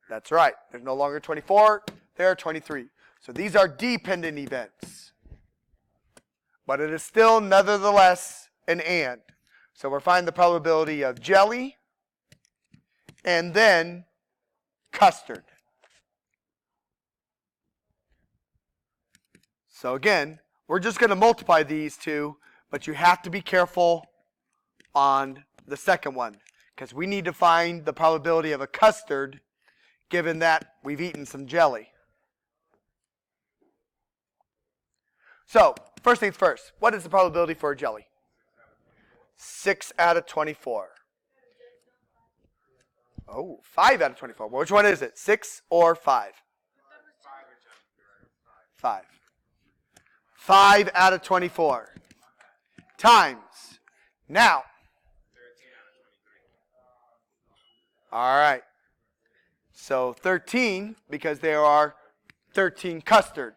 That's right. There's no longer 24. There are 23. So these are dependent events. But it is still nevertheless an and. So we're finding the probability of jelly and then custard. So again, we're just going to multiply these two, but you have to be careful on the second one, because we need to find the probability of a custard given that we've eaten some jelly. So, first things first, what is the probability for a jelly? 6 out of 24. Oh, 5 out of 24. Which one is it? 6 or 5? 5. 5 out of 24 times. Now. All right. So 13, because there are 13 custard.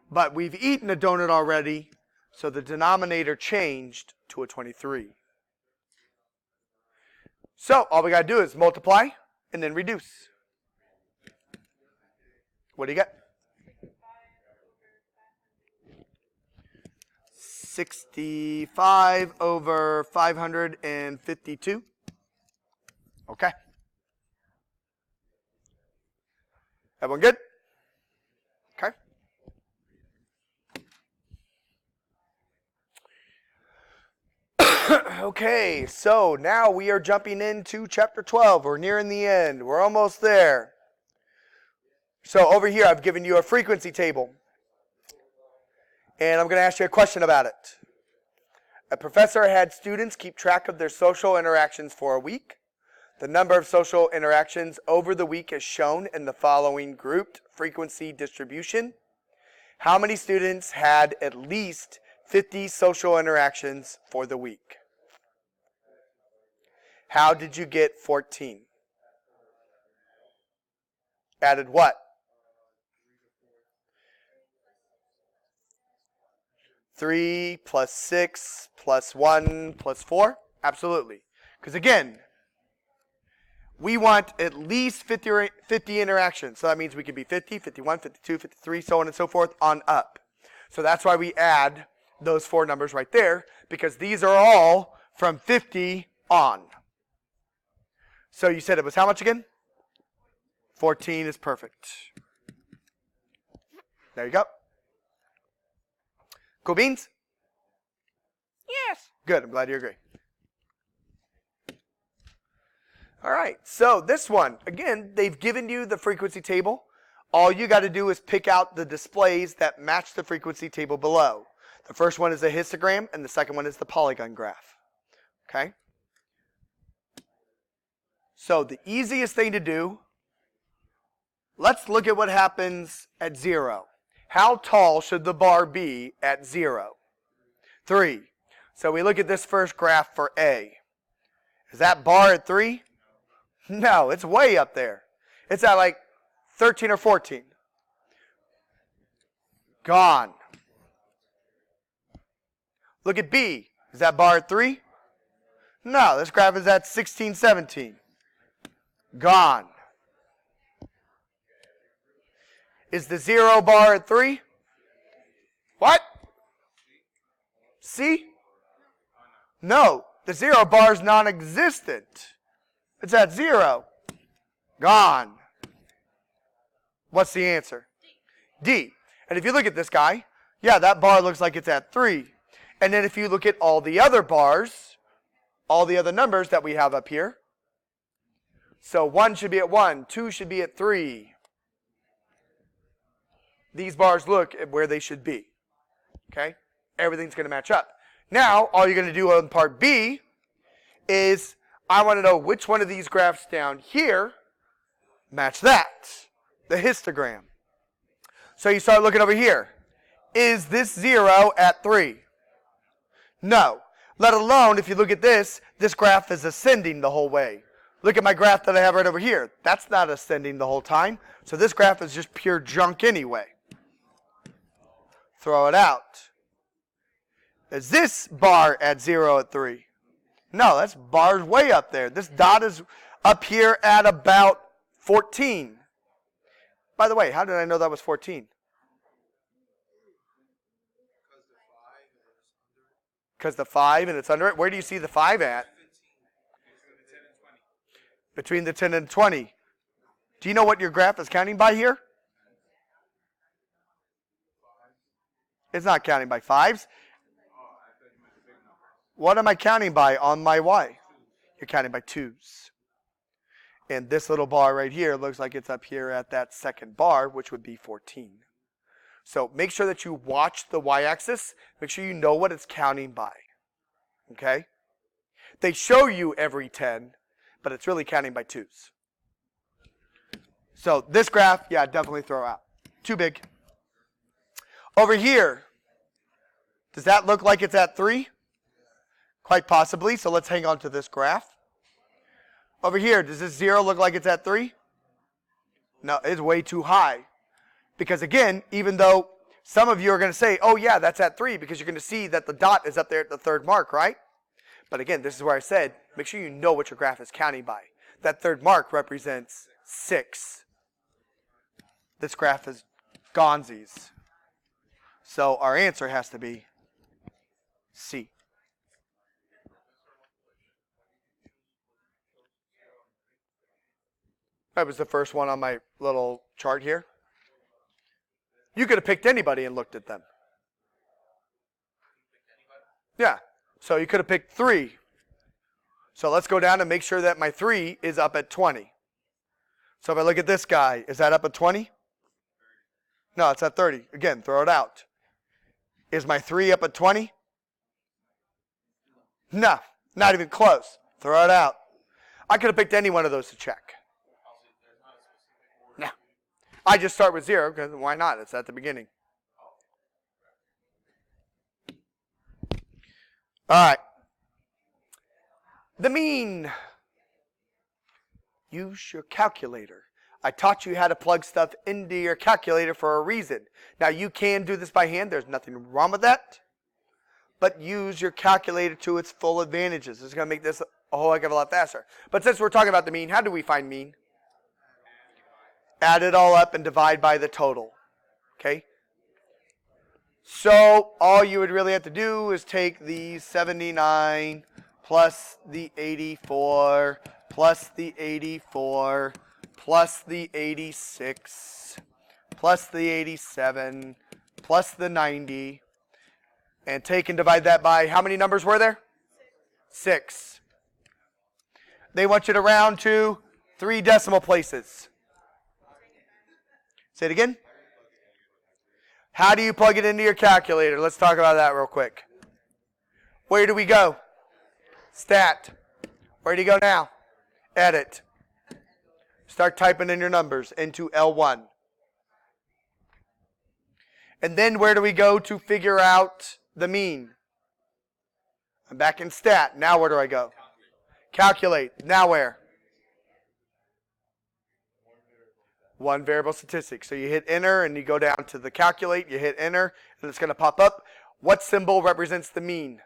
But we've eaten a donut already, so the denominator changed to a 23. So all we got to do is multiply and then reduce. What do you get? 65 over 552. Okay. Everyone good? Okay. Okay, so now we are jumping into chapter 12. We're nearing the end. We're almost there. So over here I've given you a frequency table. And I'm going to ask you a question about it. A professor had students keep track of their social interactions for a week. The number of social interactions over the week is shown in the following grouped frequency distribution. How many students had at least 50 social interactions for the week? How did you get 14? Added what? 3 plus 6 plus 1 plus 4? Absolutely. Because again, we want at least 50 interactions. So that means we can be 50, 51, 52, 53, so on and so forth on up. So that's why we add those 4 numbers right there, because these are all from 50 on. So you said it was how much again? 14 is perfect. There you go. Cool beans? Yes. Good. I'm glad you agree. All right. So this one, again, they've given you the frequency table. All you got to do is pick out the displays that match the frequency table below. The first one is a histogram, and the second one is the polygon graph. Okay? So the easiest thing to do, let's look at what happens at 0. How tall should the bar be at 0? 3. So we look at this first graph for A. Is that bar at 3? No, it's way up there. It's at like 13 or 14. Gone. Look at B. Is that bar at 3? No, this graph is at 16, 17. Gone. Is the 0 bar at 3? What? C? No, the 0 bar is non-existent. It's at 0. Gone. What's the answer? D. And if you look at this guy, yeah, that bar looks like it's at 3. And then if you look at all the other bars, all the other numbers that we have up here, so 1 should be at 1, 2 should be at 3. These bars look at where they should be. Okay? Everything's going to match up. Now, all you're going to do on part B is, I want to know which one of these graphs down here match that, the histogram. So you start looking over here. Is this 0 at 3? No. Let alone, if you look at this graph is ascending the whole way. Look at my graph that I have right over here. That's not ascending the whole time. So this graph is just pure junk anyway. Throw it out. Is this bar at 0 at 3? No, that's bar's way up there. This dot is up here at about 14. By the way, how did I know that was 14? Because the 5 and it's under it. Where do you see the 5 at? Between the 10 and 20. Do you know what your graph is counting by here? It's not counting by 5s. What am I counting by on my Y? You're counting by 2s. And this little bar right here looks like it's up here at that second bar, which would be 14. So make sure that you watch the Y-axis. Make sure you know what it's counting by. Okay? They show you every 10, but it's really counting by 2s. So this graph, yeah, definitely throw out. Too big. Over here, does that look like it's at 3? Quite possibly, so let's hang on to this graph. Over here, does this 0 look like it's at 3? No, it's way too high. Because again, even though some of you are going to say, oh yeah, that's at 3, because you're going to see that the dot is up there at the third mark, right? But again, this is where I said, make sure you know what your graph is counting by. That third mark represents 6. This graph is gonzies. So our answer has to be C. That was the first one on my little chart here. You could have picked anybody and looked at them. Yeah. So you could have picked 3. So let's go down and make sure that my 3 is up at 20. So if I look at this guy, is that up at 20? No, it's at 30. Again, throw it out. Is my 3 up at 20? No, not even close. Throw it out. I could have picked any one of those to check. No. I just start with 0 because why not? It's at the beginning. All right. The mean. Use your calculator. I taught you how to plug stuff into your calculator for a reason. Now you can do this by hand. There's nothing wrong with that. But use your calculator to its full advantages. It's going to make this a whole heck of a lot faster. But since we're talking about the mean, how do we find mean? Add it all up and divide by the total. Okay? So all you would really have to do is take the 79 plus the 84 plus the 84 plus the 86 plus the 87 plus the 90. And take and divide that by, how many numbers were there? 6. They want you to round to 3 decimal places. Say it again. How do you plug it into your calculator? Let's talk about that real quick. Where do we go? Stat. Where do you go now? Edit. Start typing in your numbers into L1. And then where do we go to figure out the mean? I'm back in stat. Now where do I go? Calculate. Now where? One variable statistic. So you hit enter and you go down to the calculate. You hit enter and it's going to pop up. What symbol represents the mean?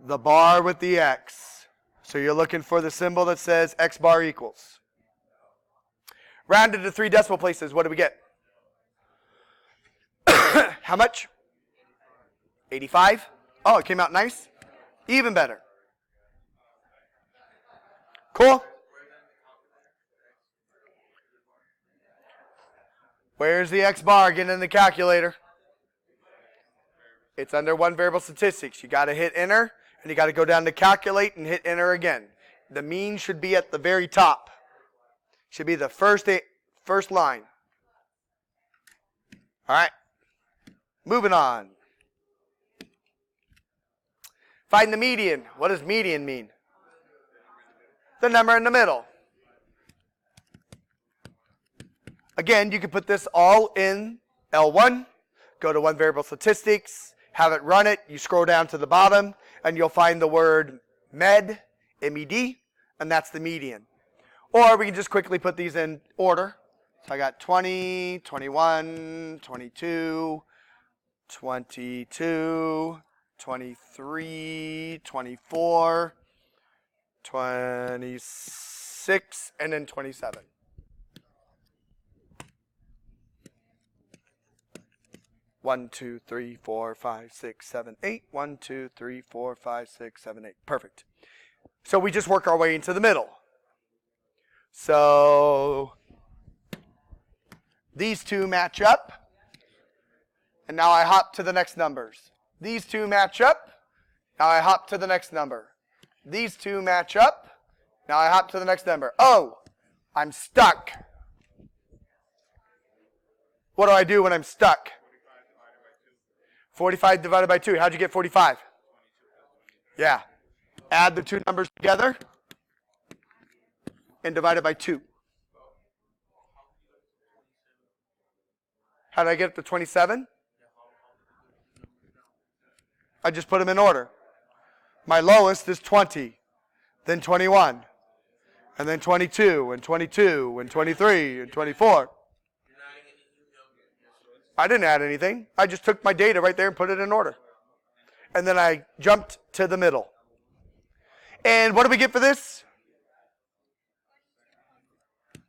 The bar with the X. So you're looking for the symbol that says X bar equals. Rounded to 3 decimal places. What do we get? How much? 85? Oh, it came out nice. Even better. Cool. Where's the X bar? Get in the calculator. It's under one variable statistics. You got to hit enter, and you got to go down to calculate and hit enter again. The mean should be at the very top. Should be the first line. All right. Moving on. Find the median. What does median mean? The number in the middle. Again, you can put this all in L1, go to one variable statistics, have it run it, you scroll down to the bottom, and you'll find the word med, M-E-D, and that's the median. Or we can just quickly put these in order. So I got 20, 21, 22, 22, 23, 24, 26, and then 27. One, 2, 3, 4, 5, 6, 7, 8. 1, 2, 3, 4, 5, 6, 7, 8. Perfect. So we just work our way into the middle. So these two match up. And now I hop to the next numbers. These two match up. Now I hop to the next number. These two match up. Now I hop to the next number. Oh, I'm stuck. What do I do when I'm stuck? 45 divided by 2. How'd you get 45? Yeah. Add the two numbers together and divide it by 2. How did I get it to 27? I just put them in order. My lowest is 20, then 21, and then 22, and 22, and 23, and 24. I didn't add anything. I just took my data right there and put it in order. And then I jumped to the middle. And what do we get for this?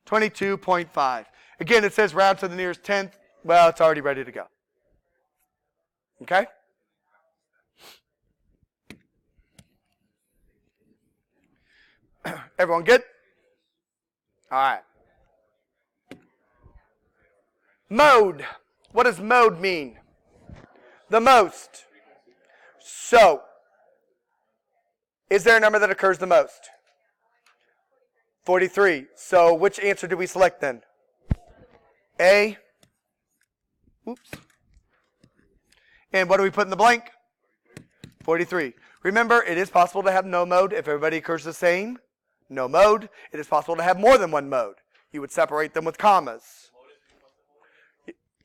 22.5. Again, it says round to the nearest tenth. Well, it's already ready to go. Okay? Everyone good? All right. Mode. What does mode mean? The most. So, is there a number that occurs the most? 43. So, which answer do we select then? A. Oops. And what do we put in the blank? 43. Remember, it is possible to have no mode if everybody occurs the same. No mode. It is possible to have more than one mode. You would separate them with commas.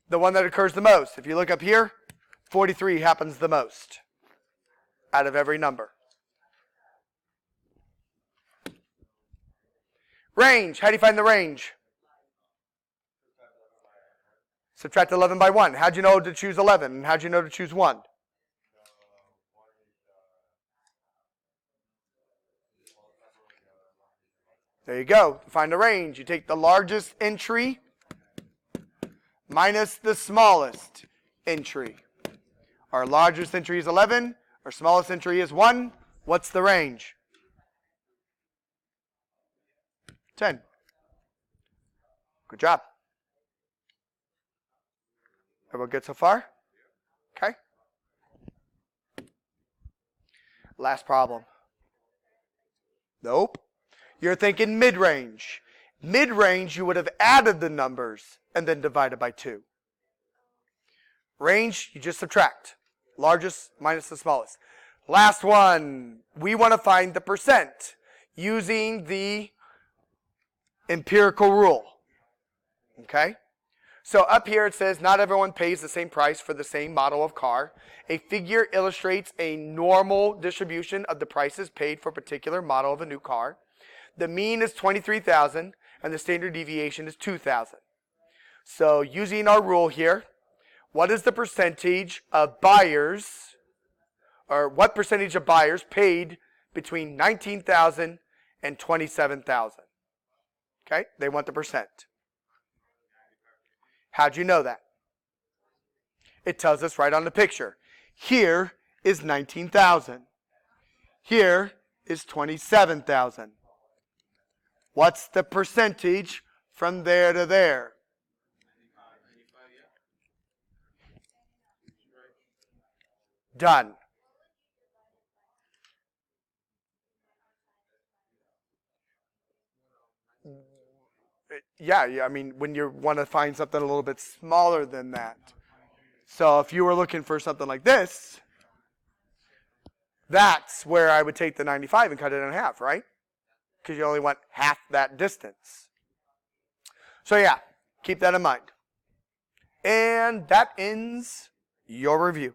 The one that occurs the most. If you look up here, 43 happens the most out of every number. Range. How do you find the range? Subtract 11 by 1. How'd you know to choose 11? And how'd you know to choose 1? There you go. To find the range, you take the largest entry minus the smallest entry. Our largest entry is 11. Our smallest entry is 1. What's the range? 10. Good job. Everyone good so far? Okay. Last problem. Nope. You're thinking mid-range. Mid-range, you would have added the numbers and then divided by 2. Range, you just subtract. Largest minus the smallest. Last one. We want to find the percent using the empirical rule. Okay? So up here it says not everyone pays the same price for the same model of car. A figure illustrates a normal distribution of the prices paid for a particular model of a new car. The mean is 23,000 and the standard deviation is 2,000. So using our rule here, what is the percentage of buyers, or what percentage of buyers paid between 19,000 and 27,000? Okay, they want the percent. How'd you know that? It tells us right on the picture. Here is 19,000. Here is 27,000. What's the percentage from there to there? Done. Yeah, I mean, when you want to find something a little bit smaller than that. So if you were looking for something like this, that's where I would take the 95 and cut it in half, right? Because you only want half that distance. So yeah, keep that in mind. And that ends your review.